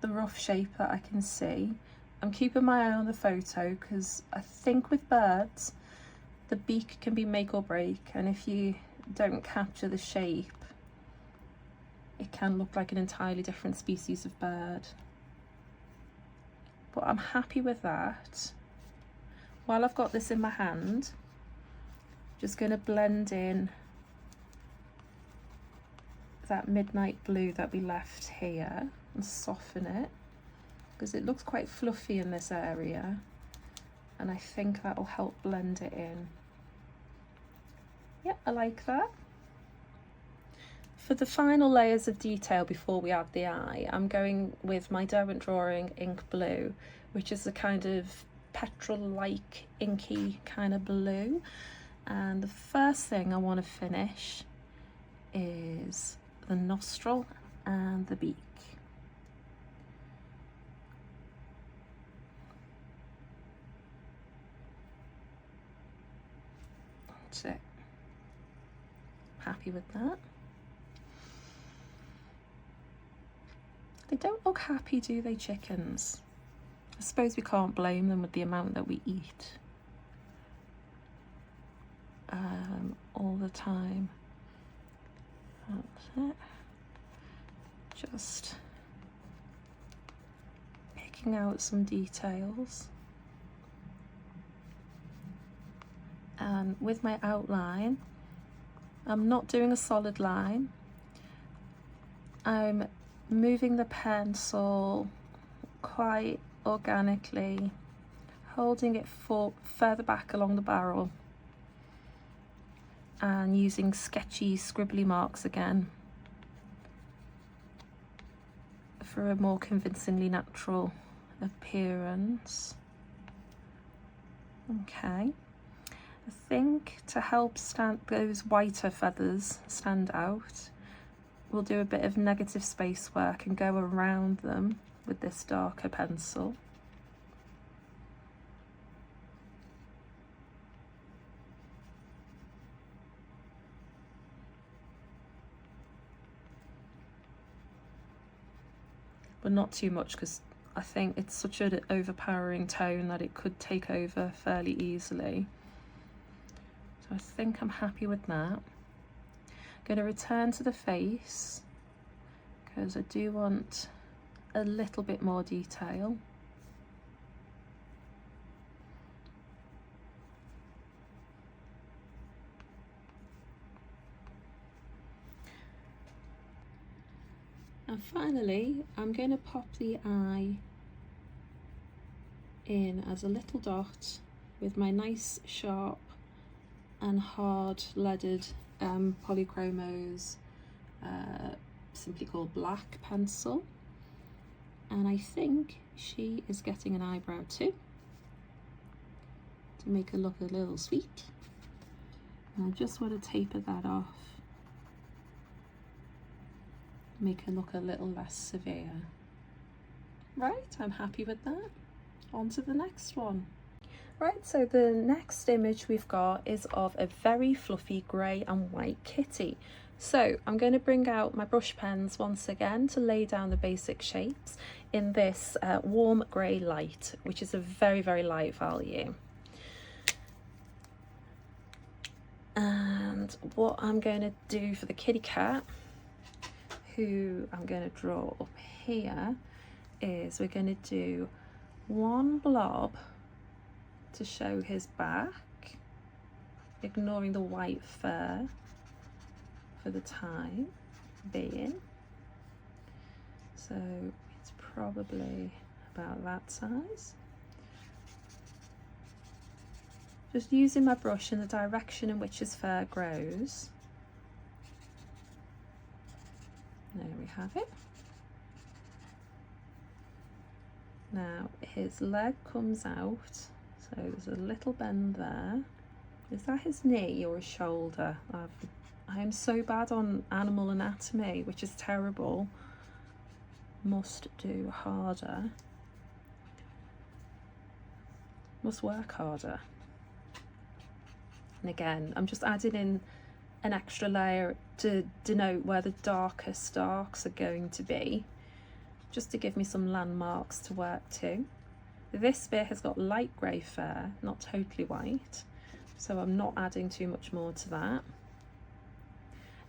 the rough shape that I can see. I'm keeping my eye on the photo, because I think with birds the beak can be make or break, and if you don't capture the shape, it can look like an entirely different species of bird. But I'm happy with that. While I've got this in my hand, just going to blend in that midnight blue that we left here and soften it, because it looks quite fluffy in this area, and I think that will help blend it in. Yep, I like that. For the final layers of detail before we add the eye, I'm going with my Derwent Drawing Ink Blue, which is a kind of petrol-like inky kind of blue. And the first thing I want to finish is the nostril and the beak. That's it. Happy with that. They don't look happy, do they, chickens? I suppose we can't blame them with the amount that we eat all the time. That's it. Just picking out some details. And with my outline, I'm not doing a solid line. I'm moving the pencil quite organically, holding it further back along the barrel and using sketchy scribbly marks again for a more convincingly natural appearance. Okay, I think to help those whiter feathers stand out, we'll do a bit of negative space work and go around them with this darker pencil. But not too much, because I think it's such an overpowering tone that it could take over fairly easily. So I think I'm happy with that. I'm going to return to the face because I do want a little bit more detail. And finally, I'm going to pop the eye in as a little dot with my nice sharp and hard leaded Polychromos simply called black pencil. And I think she is getting an eyebrow too, to make her look a little sweet. And I just want to taper that off, make her look a little less severe. Right, I'm happy with that. On to the next one. Right, so the next image we've got is of a very fluffy grey and white kitty. So I'm going to bring out my brush pens once again to lay down the basic shapes in this warm grey light, which is a very, very light value. And what I'm going to do for the kitty cat, who I'm going to draw up here, is we're going to do one blob to show his back, ignoring the white fur for the time being. So it's probably about that size. Just using my brush in the direction in which his fur grows. There we have it. Now his leg comes out, so there's a little bend there. Is that his knee or his shoulder? I am so bad on animal anatomy, which is terrible. Must do harder. Must work harder. And again, I'm just adding in an extra layer to denote where the darkest darks are going to be, just to give me some landmarks to work to. This bit has got light grey fur, not totally white, so I'm not adding too much more to that.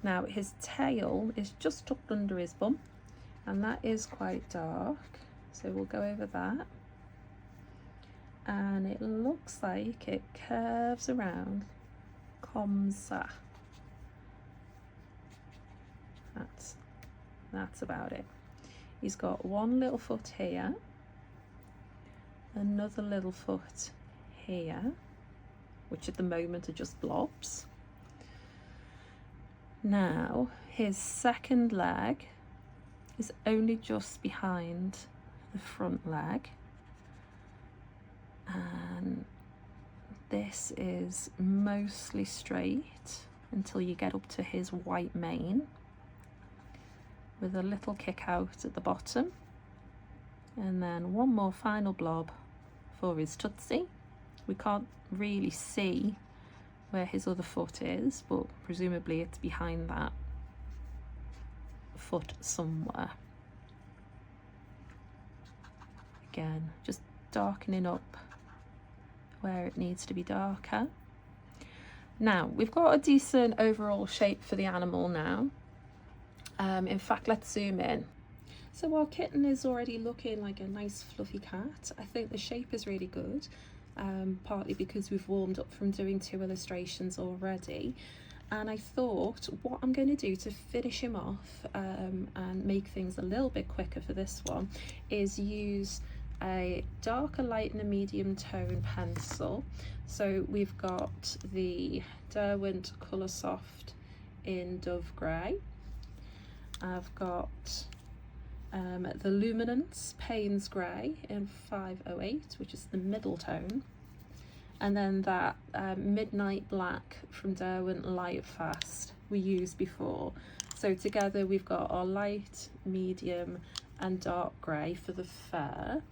Now his tail is just tucked under his bum, and that is quite dark, so we'll go over that. And it looks like it curves around, comme ça. That's about it. He's got one little foot here, another little foot here, which at the moment are just blobs. Now his second leg is only just behind the front leg, and this is mostly straight until you get up to his white mane, with a little kick out at the bottom, and then one more final blob for his tootsie. We can't really see where his other foot is, but presumably it's behind that foot somewhere. Again, just darkening up where it needs to be darker. Now, we've got a decent overall shape for the animal now. In fact, let's zoom in. So our kitten is already looking like a nice fluffy cat. I think the shape is really good, partly because we've warmed up from doing 2 illustrations already. And I thought what I'm going to do to finish him off and make things a little bit quicker for this one is use a darker light and a medium tone pencil. So we've got the Derwent Colour Soft in Dove Grey. I've got the Luminance Payne's Grey in 508, which is the middle tone, and then that Midnight Black from Derwent Lightfast we used before. So together we've got our light, medium and dark grey for the fur.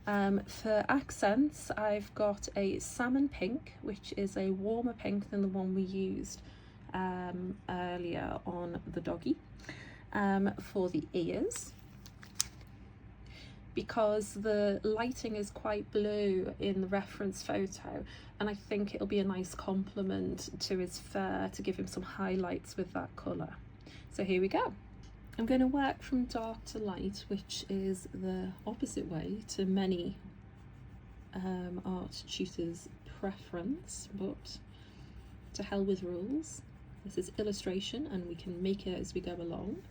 For accents, I've got a salmon pink, which is a warmer pink than the one we used earlier on the doggy. For the ears, because the lighting is quite blue in the reference photo, and I think it'll be a nice complement to his fur to give him some highlights with that colour. So here we go. I'm going to work from dark to light, which is the opposite way to many art tutors' preference, but to hell with rules. This is illustration and we can make it as we go along.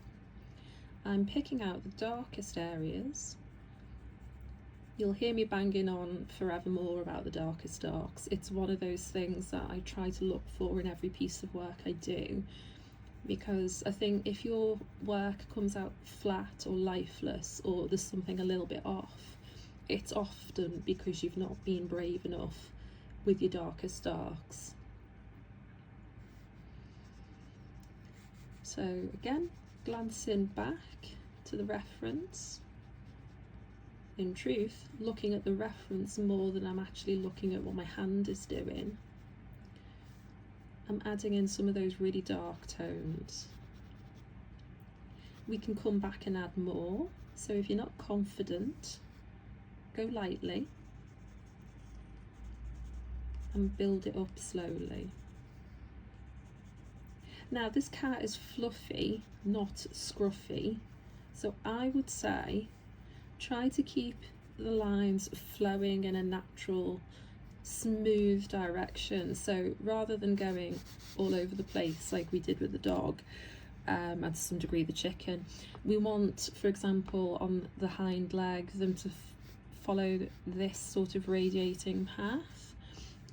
I'm picking out the darkest areas. You'll hear me banging on forevermore about the darkest darks. It's one of those things that I try to look for in every piece of work I do, because I think if your work comes out flat or lifeless, or there's something a little bit off, it's often because you've not been brave enough with your darkest darks. So again, glancing back to the reference, in truth looking at the reference more than I'm actually looking at what my hand is doing. I'm adding in some of those really dark tones. We can come back and add more, so if you're not confident, go lightly and build it up slowly. Now this cat is fluffy, not scruffy, so I would say try to keep the lines flowing in a natural, smooth direction. So rather than going all over the place like we did with the dog, and to some degree the chicken, we want, for example, on the hind leg, them to follow this sort of radiating path,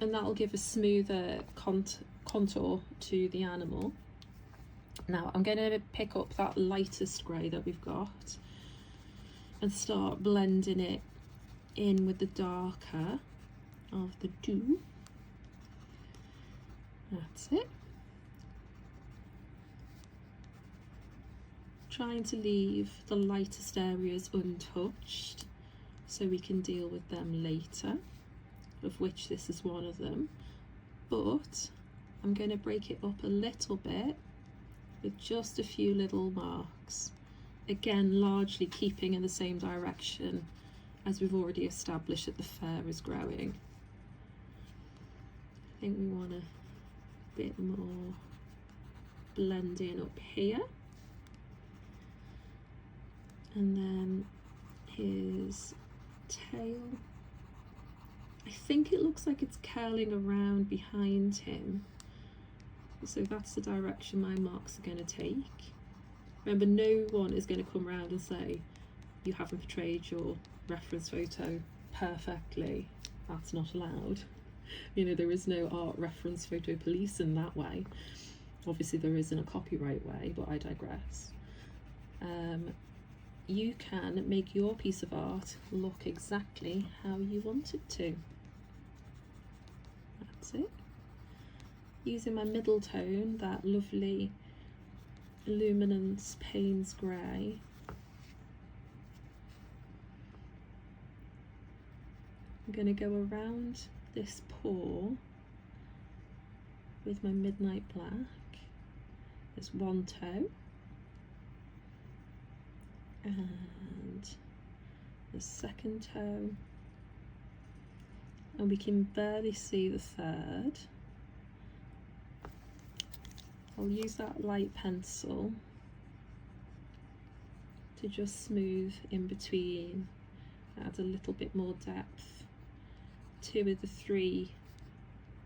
and that'll give a smoother contour to the animal. Now I'm going to pick up that lightest grey that we've got and start blending it in with the darker of the dew. That's it. Trying to leave the lightest areas untouched so we can deal with them later, of which this is one of them, but I'm going to break it up a little bit with just a few little marks, again largely keeping in the same direction as we've already established that the fur is growing. I think we want a bit more blending up here, and then his tail, I think it looks like it's curling around behind him, so that's the direction my marks are going to take. Remember, no one is going to come around and say you haven't portrayed your reference photo perfectly. That's not allowed. You know, there is no art reference photo police in that way. Obviously there is in a copyright way, but I digress. You can make your piece of art look exactly how you want it to. That's it. using my middle tone, that lovely Luminance Payne's Grey. I'm going to go around this paw with my Midnight Black. There's one toe and the second toe, and we can barely see the third. I'll use that light pencil to just smooth in between, add a little bit more depth. Two of the three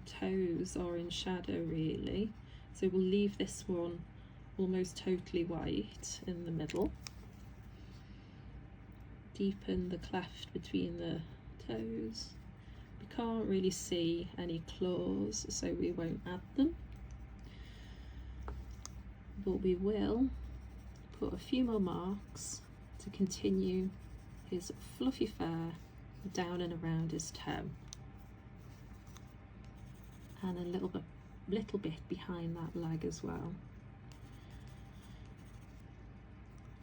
toes are in shadow really, so we'll leave this one almost totally white in the middle. Deepen the cleft between the toes. We can't really see any claws, so we won't add them, but we will put a few more marks to continue his fluffy fur down and around his toe, and a little bit behind that leg as well.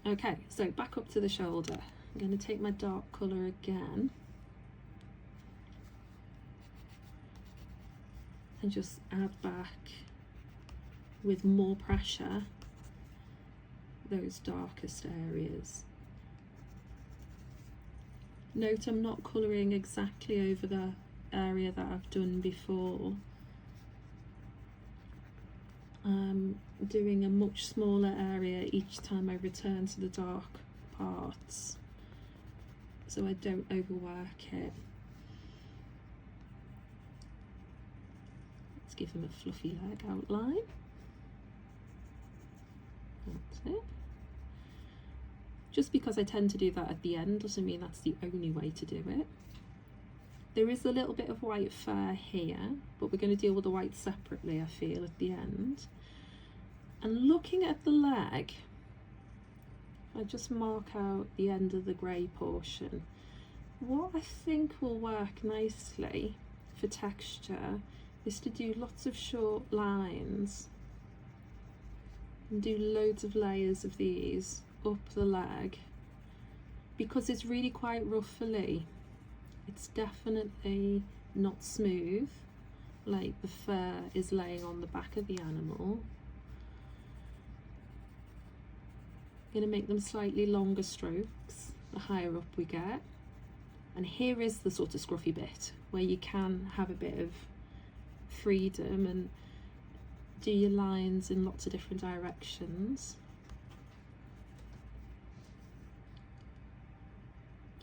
Okay, so back up to the shoulder. I'm going to take my dark colour again and just add back with more pressure those darkest areas. Note I'm not colouring exactly over the area that I've done before. I'm doing a much smaller area each time I return to the dark parts, so I don't overwork it. Let's give him a fluffy leg outline. That's it. Just because I tend to do that at the end doesn't mean that's the only way to do it. There is a little bit of white fur here, but we're going to deal with the white separately, I feel, at the end. And looking at the leg, I just mark out the end of the grey portion. What I think will work nicely for texture is to do lots of short lines and do loads of layers of these up the leg, because it's really quite ruffly. It's definitely not smooth like the fur is laying on the back of the animal. I'm going to make them slightly longer strokes the higher up we get, and here is the sort of scruffy bit where you can have a bit of freedom and do your lines in lots of different directions.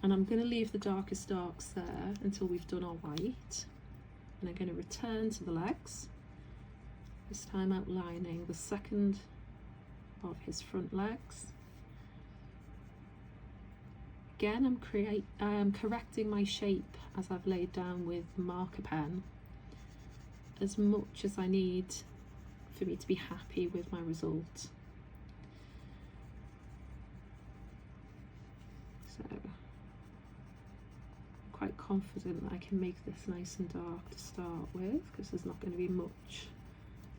And I'm going to leave the darkest darks there until we've done our white, and I'm going to return to the legs, this time outlining the second of his front legs. Again, I'm correcting my shape as I've laid down with marker pen as much as I need for me to be happy with my result. So quite confident that I can make this nice and dark to start with, because there's not going to be much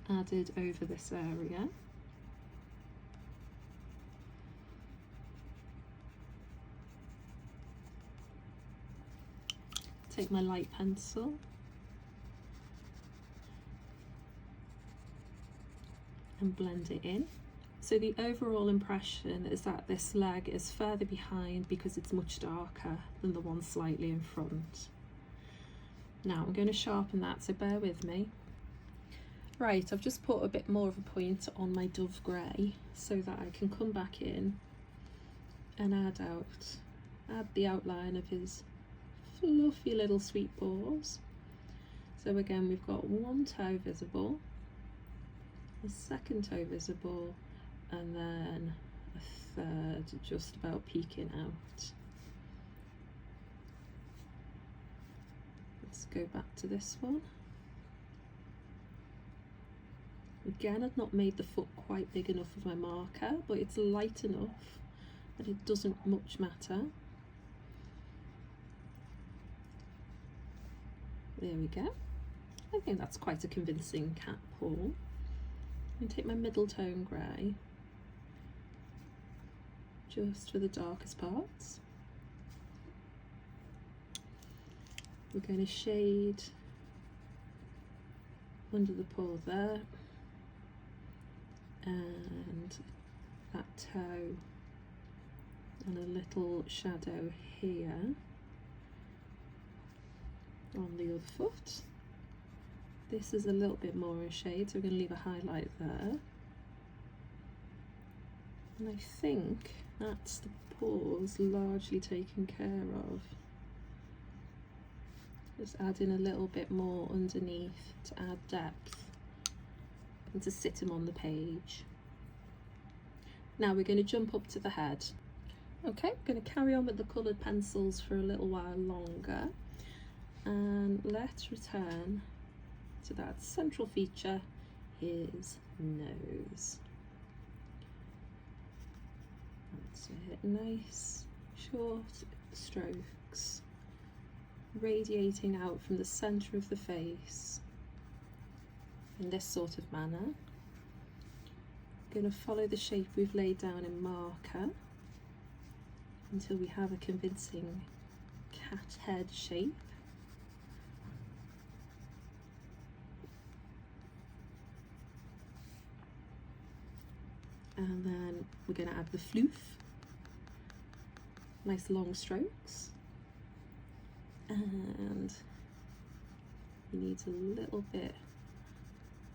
added over this area. Take my light pencil and blend it in. So the overall impression is that this leg is further behind because it's much darker than the one slightly in front. Now I'm going to sharpen that, so bear with me. Right, I've just put a bit more of a point on my Dove Grey so that I can come back in and add the outline of his fluffy little sweet paws. So again, we've got one toe visible, a second toe visible, and then a third just about peeking out. Let's go back to this one. Again, I've not made the foot quite big enough with my marker, but it's light enough that it doesn't much matter. There we go. I think that's quite a convincing cat paw. I'm going to take my middle tone grey, just for the darkest parts. We're going to shade under the paw there, and that toe, and a little shadow here on the other foot. This is a little bit more in shade, so we're going to leave a highlight there. And I think that's the paws largely taken care of. Just add in a little bit more underneath to add depth and to sit him on the page. Now we're going to jump up to the head. Okay, I'm going to carry on with the coloured pencils for a little while longer, and let's return to that central feature, his nose. That's it, nice short strokes radiating out from the centre of the face in this sort of manner. Going to follow the shape we've laid down in marker until we have a convincing cat head shape. And then we're going to add the floof, nice long strokes, and he needs a little bit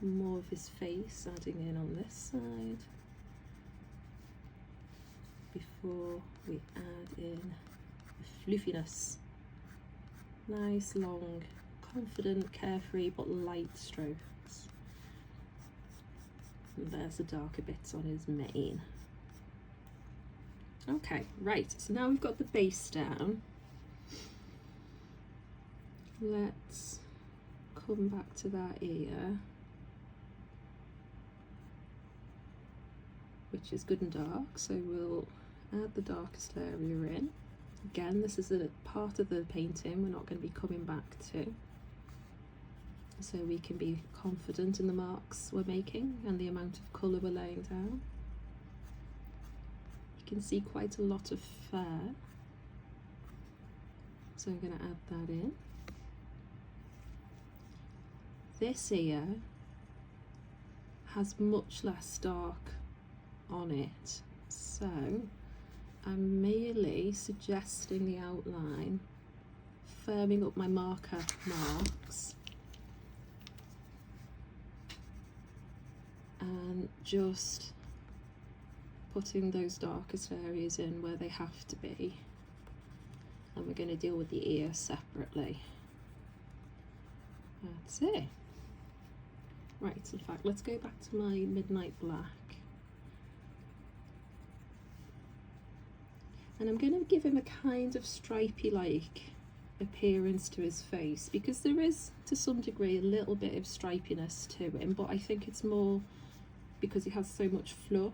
more of his face adding in on this side before we add in the floofiness. Nice long, confident, carefree but light strokes. And there's the darker bits on his mane. Okay, right, so now we've got the base down. Let's come back to that ear, which is good and dark, so we'll add the darkest area in. Again, this is a part of the painting we're not going to be coming back to, so we can be confident in the marks we're making and the amount of colour we're laying down. You can see quite a lot of fur, so I'm going to add that in. This ear has much less dark on it, so I'm merely suggesting the outline, firming up my marker marks, and just putting those darkest areas in where they have to be. And we're going to deal with the ear separately. That's it. Right, in fact, let's go back to my Midnight Black. And I'm going to give him a kind of stripy-like appearance to his face, because there is, to some degree, a little bit of stripiness to him, but I think it's more because he has so much fluff.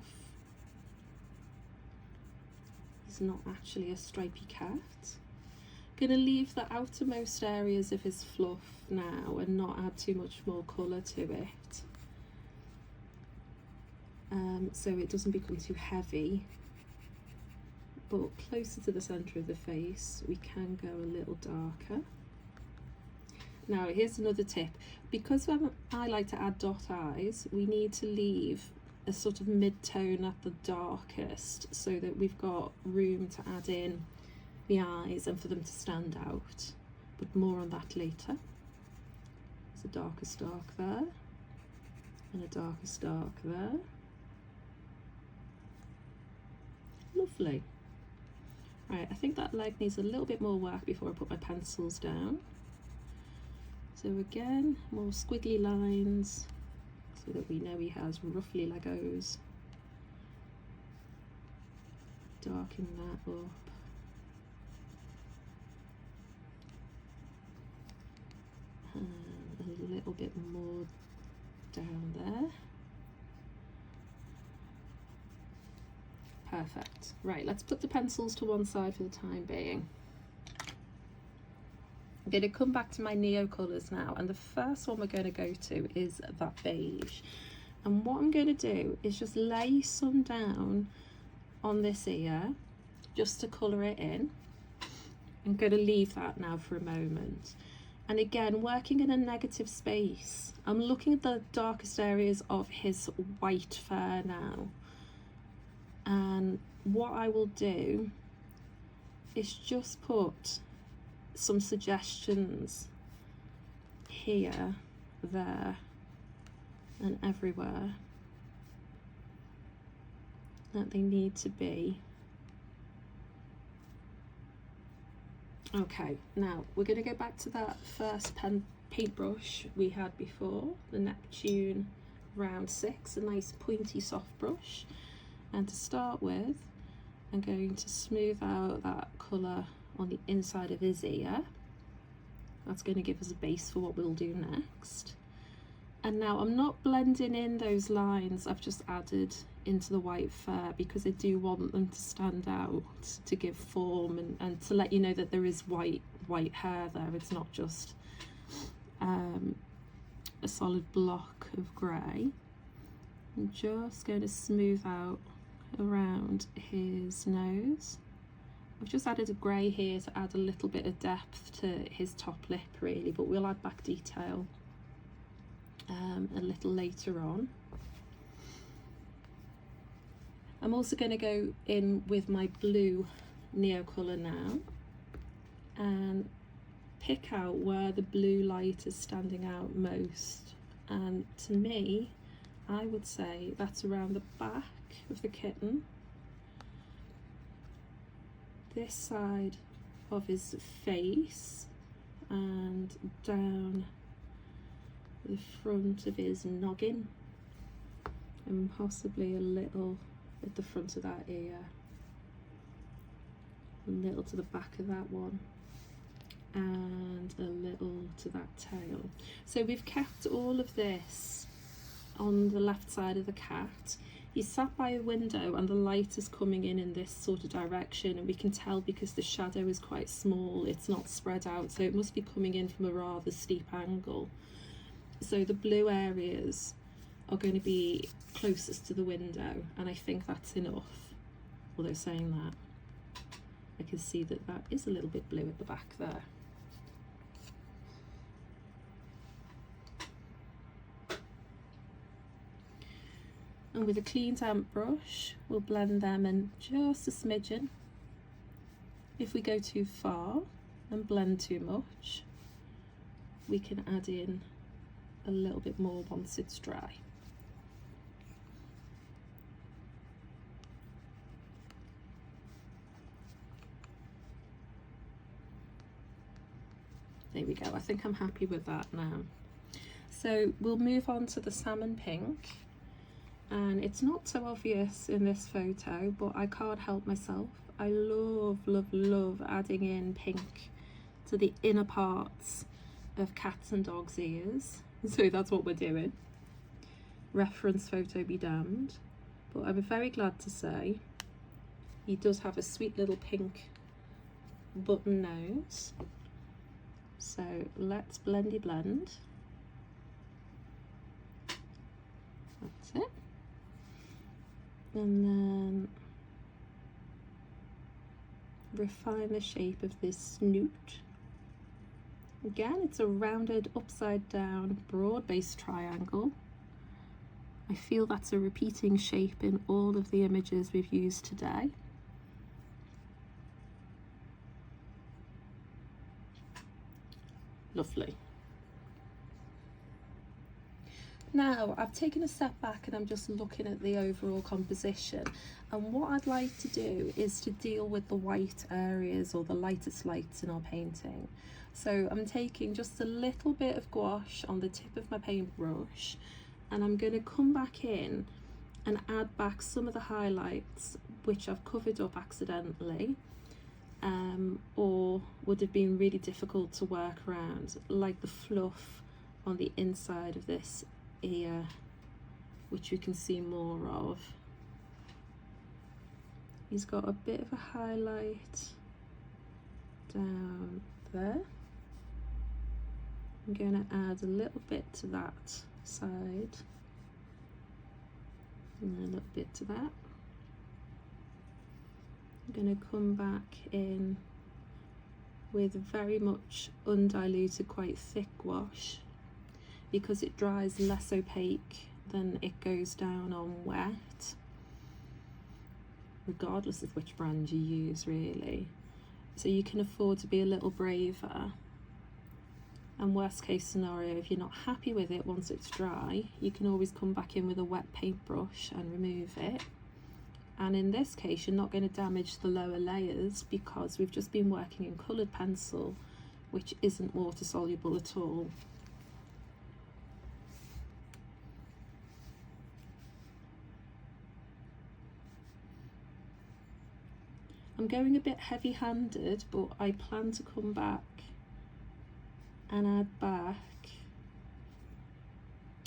He's not actually a stripy cat. I'm going to leave the outermost areas of his fluff now and not add too much more colour to it, so it doesn't become too heavy. But closer to the centre of the face we can go a little darker. Now here's another tip. Because I like to add dot eyes, we need to leave a sort of mid-tone at the darkest so that we've got room to add in the eyes and for them to stand out, but more on that later. There's a darkest dark there and a darkest dark there. Lovely. Right, I think that leg needs a little bit more work before I put my pencils down. So again, more squiggly lines so that we know he has roughly Legos. Darken that up. And a little bit more down there. Perfect. Right, let's put the pencils to one side for the time being. I'm going to come back to my neo colours now, and the first one we're going to go to is that beige. And what I'm going to do is just lay some down on this ear just to colour it in. I'm going to leave that now for a moment. And again, working in a negative space, I'm looking at the darkest areas of his white fur now. And what I will do is just put some suggestions here, there, and everywhere that they need to be. Okay, now we're going to go back to that first paintbrush we had before, the Neptune Round 6, a nice pointy soft brush. And to start with, I'm going to smooth out that colour on the inside of his ear. That's going to give us a base for what we'll do next. And now I'm not blending in those lines I've just added into the white fur, because I do want them to stand out, to give form, and to let you know that there is white hair there. It's not just a solid block of grey. I'm just going to smooth out around his nose. I've just added a grey here to add a little bit of depth to his top lip really, but we'll add back detail a little later on. I'm also going to go in with my blue neo colour now and pick out where the blue light is standing out most, and to me I would say that's around the back of the kitten, this side of his face, and down the front of his noggin, and possibly a little at the front of that ear, a little to the back of that one, and a little to that tail. So we've kept all of this on the left side of the cat. He's sat by a window and the light is coming in this sort of direction, and we can tell because the shadow is quite small, it's not spread out, so it must be coming in from a rather steep angle. So the blue areas are going to be closest to the window, and I think that's enough. Although saying that, I can see that that is a little bit blue at the back there. And with a clean damp brush, we'll blend them in just a smidgen. If we go too far and blend too much, we can add in a little bit more once it's dry. There we go, I think I'm happy with that now. So we'll move on to the salmon pink, and it's not so obvious in this photo, but I can't help myself. I love, love, love adding in pink to the inner parts of cats and dogs' ears. So that's what we're doing. Reference photo be damned. But I'm very glad to say he does have a sweet little pink button nose. So let's blendy blend. That's it. And then refine the shape of this snoot. Again, it's a rounded upside down broad based triangle. I feel that's a repeating shape in all of the images we've used today. Lovely. Now I've taken a step back and I'm just looking at the overall composition, and what I'd like to do is to deal with the white areas or the lightest lights in our painting. So I'm taking just a little bit of gouache on the tip of my paintbrush, and I'm going to come back in and add back some of the highlights which I've covered up accidentally, or would have been really difficult to work around, like the fluff on the inside of this ear, which you can see more of. He's got a bit of a highlight down there, I'm going to add a little bit to that side and a little bit to that. I'm going to come back in with very much undiluted, quite thick wash, because it dries less opaque than it goes down on wet, regardless of which brand you use really. So you can afford to be a little braver, and worst case scenario, if you're not happy with it once it's dry, you can always come back in with a wet paintbrush and remove it. And in this case, you're not going to damage the lower layers because we've just been working in coloured pencil, which isn't water soluble at all. I'm going a bit heavy-handed, but I plan to come back and add back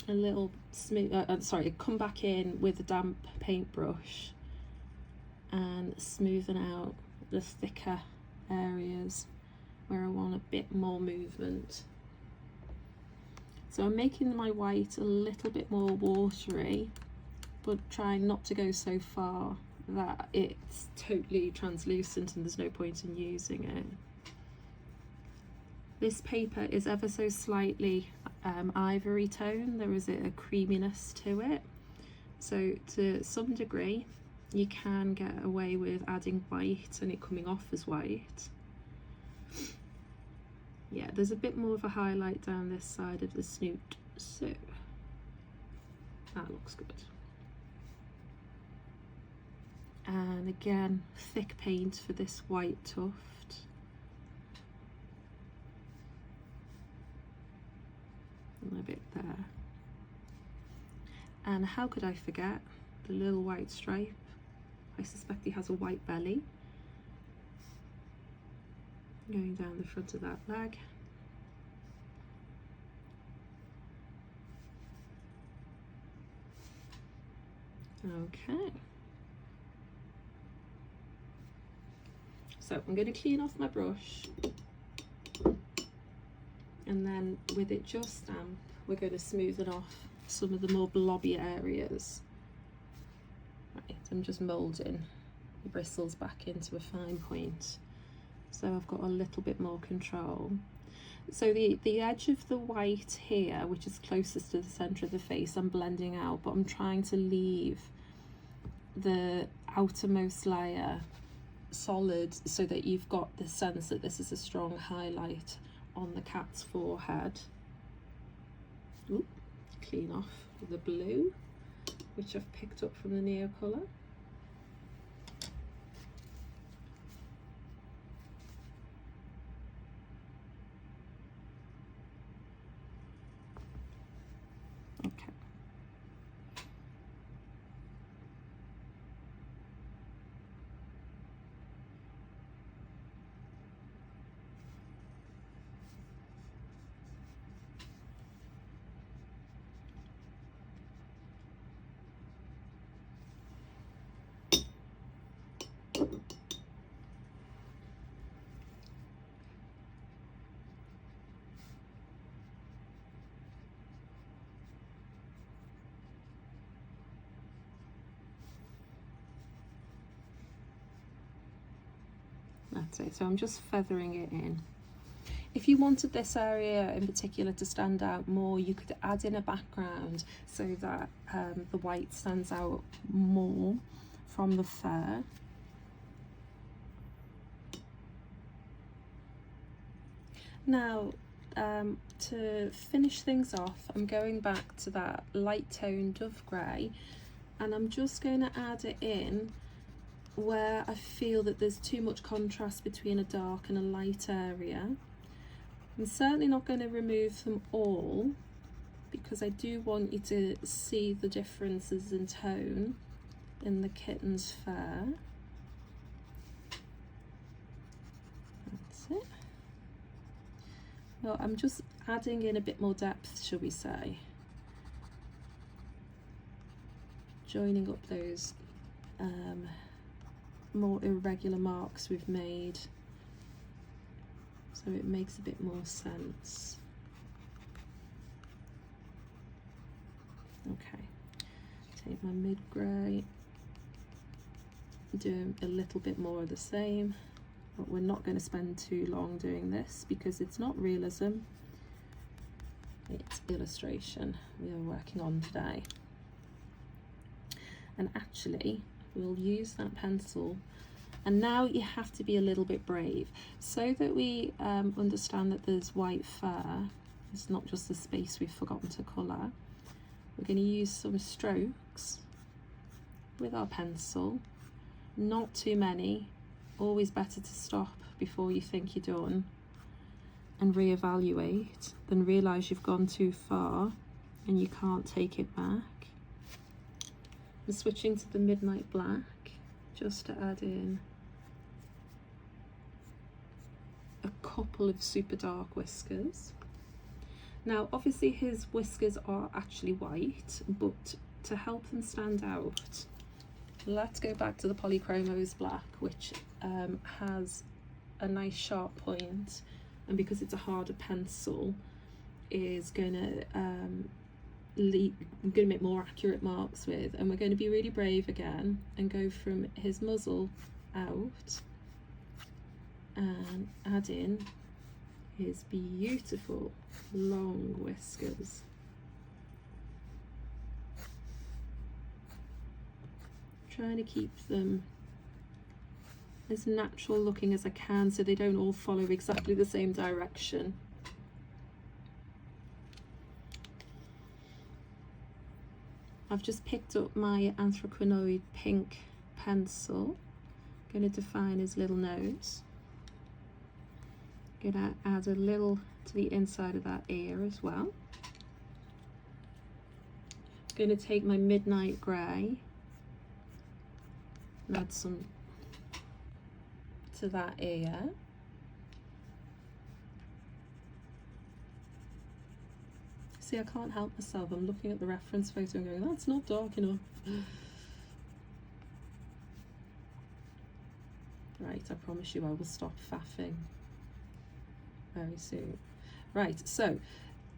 a little smooth, come back in with a damp paintbrush and smoothen out the thicker areas where I want a bit more movement. So I'm making my white a little bit more watery, but trying not to go so far that it's totally translucent and there's no point in using it. This paper is ever so slightly ivory tone. There is a creaminess to it, so to some degree you can get away with adding white and it coming off as white. Yeah, there's a bit more of a highlight down this side of the snoot, so that looks good. And again, thick paint for this white tuft. And a bit there. And how could I forget the little white stripe? I suspect he has a white belly. Going down the front of that leg. Okay. So I'm going to clean off my brush, and then with it just damp, we're going to smoothen off some of the more blobby areas. Right, I'm just moulding the bristles back into a fine point, so I've got a little bit more control. So the edge of the white here, which is closest to the centre of the face, I'm blending out, but I'm trying to leave the outermost layer solid so that you've got the sense that this is a strong highlight on the cat's forehead. Ooh, clean off the blue, which I've picked up from the Neocolor. Okay. That's it, so I'm just feathering it in. If you wanted this area in particular to stand out more, you could add in a background so that the white stands out more from the fur. Now, to finish things off, I'm going back to that light tone dove grey, and I'm just going to add it in where I feel that there's too much contrast between a dark and a light area. I'm certainly not going to remove them all because I do want you to see the differences in tone in the kitten's fur. That's it. Well, I'm just adding in a bit more depth, shall we say. Joining up those more irregular marks we've made, so it makes a bit more sense. Okay, take my mid-grey, do a little bit more of the same, but we're not going to spend too long doing this because it's not realism, it's illustration we are working on today. And actually we'll use that pencil, and now you have to be a little bit brave so that we understand that there's white fur. It's not just the space we've forgotten to colour. We're going to use some strokes with our pencil, not too many. Always better to stop before you think you're done and reevaluate than realise you've gone too far and you can't take it back. I'm switching to the Midnight Black just to add in a couple of super dark whiskers. Now obviously his whiskers are actually white, but to help them stand out, let's go back to the Polychromos Black, which has a nice sharp point, and because it's a harder pencil is gonna make more accurate marks with. And we're going to be really brave again and go from his muzzle out and add in his beautiful long whiskers. Trying to keep them as natural looking as I can so they don't all follow exactly the same direction. I've just picked up my Anthraquinoid pink pencil. I'm going to define his little nose. Going to add a little to the inside of that ear as well. Going to take my Midnight Grey and add some to that ear. See, I can't help myself. I'm looking at the reference photo and going, that's not dark enough. Right, I promise you I will stop faffing very soon. Right, so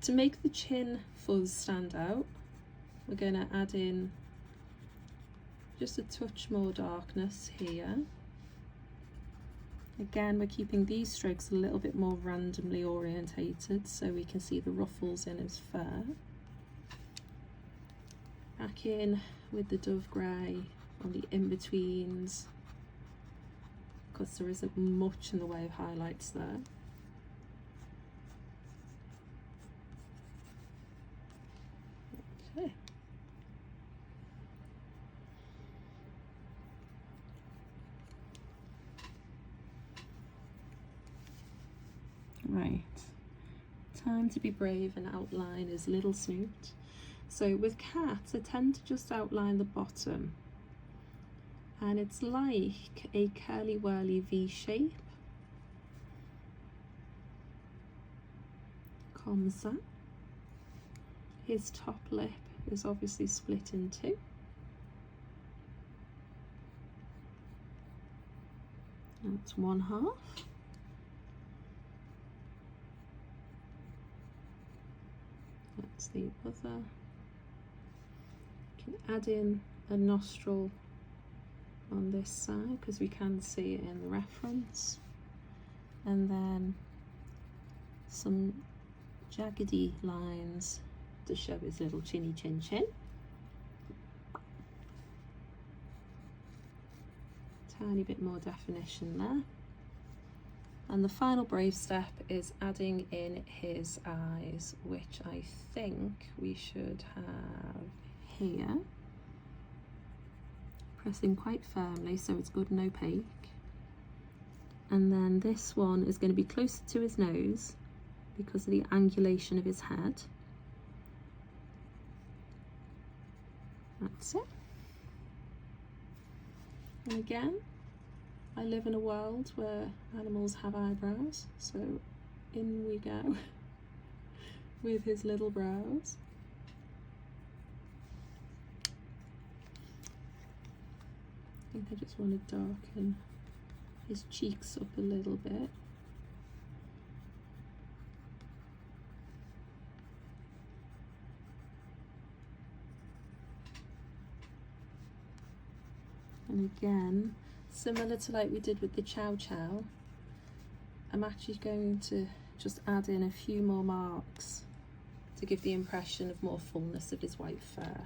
to make the chin fuzz stand out, we're going to add in just a touch more darkness here. Again, we're keeping these strokes a little bit more randomly orientated so we can see the ruffles in his fur. Back in with the Dove Grey on the in-betweens, because there isn't much in the way of highlights there. Okay. Right, time to be brave and outline his little snoot. So with cats, I tend to just outline the bottom, and it's like a curly whirly V shape. Comme ça. His top lip is obviously split in two. That's one half. That's the other. You can add in a nostril on this side because we can see it in the reference, and then some jaggedy lines to show his little chinny chin chin. Tiny bit more definition there. And the final brave step is adding in his eyes, which I think we should have here. Pressing quite firmly so it's good and opaque. And then this one is going to be closer to his nose because of the angulation of his head. That's it. And again, I live in a world where animals have eyebrows, so in we go with his little brows. I think I just want to darken his cheeks up a little bit. And again, similar to like we did with the Chow Chow, I'm actually going to just add in a few more marks to give the impression of more fullness of his white fur.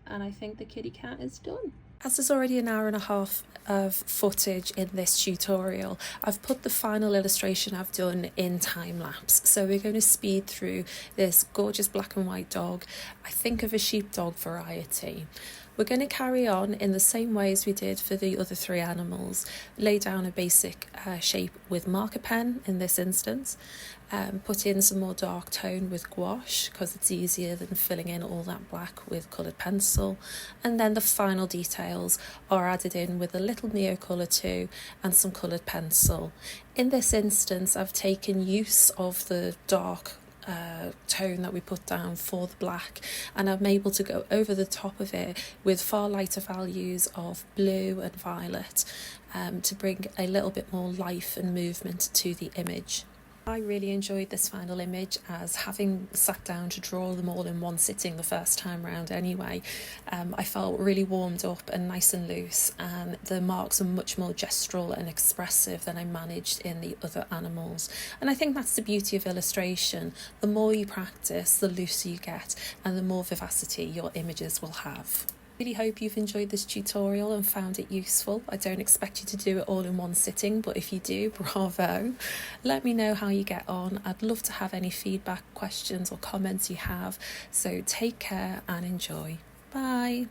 And I think the kitty cat is done. As there's already an hour and a half of footage in this tutorial, I've put the final illustration I've done in time lapse. So we're going to speed through this gorgeous black and white dog. I think of a sheepdog variety. We're going to carry on in the same way as we did for the other three animals. Lay down a basic shape with marker pen in this instance. Put in some more dark tone with gouache because it's easier than filling in all that black with coloured pencil. And then the final details are added in with a little Neocolor too and some coloured pencil. In this instance, I've taken use of the dark tone that we put down for the black, and I'm able to go over the top of it with far lighter values of blue and violet to bring a little bit more life and movement to the image. I really enjoyed this final image, as having sat down to draw them all in one sitting the first time round anyway, I felt really warmed up and nice and loose, and the marks are much more gestural and expressive than I managed in the other animals. And I think that's the beauty of illustration. The more you practice, the looser you get and the more vivacity your images will have. Really hope you've enjoyed this tutorial and found it useful. I don't expect you to do it all in one sitting, but if you do, bravo. Let me know how you get on. I'd love to have any feedback, questions or comments you have. So take care and enjoy. Bye.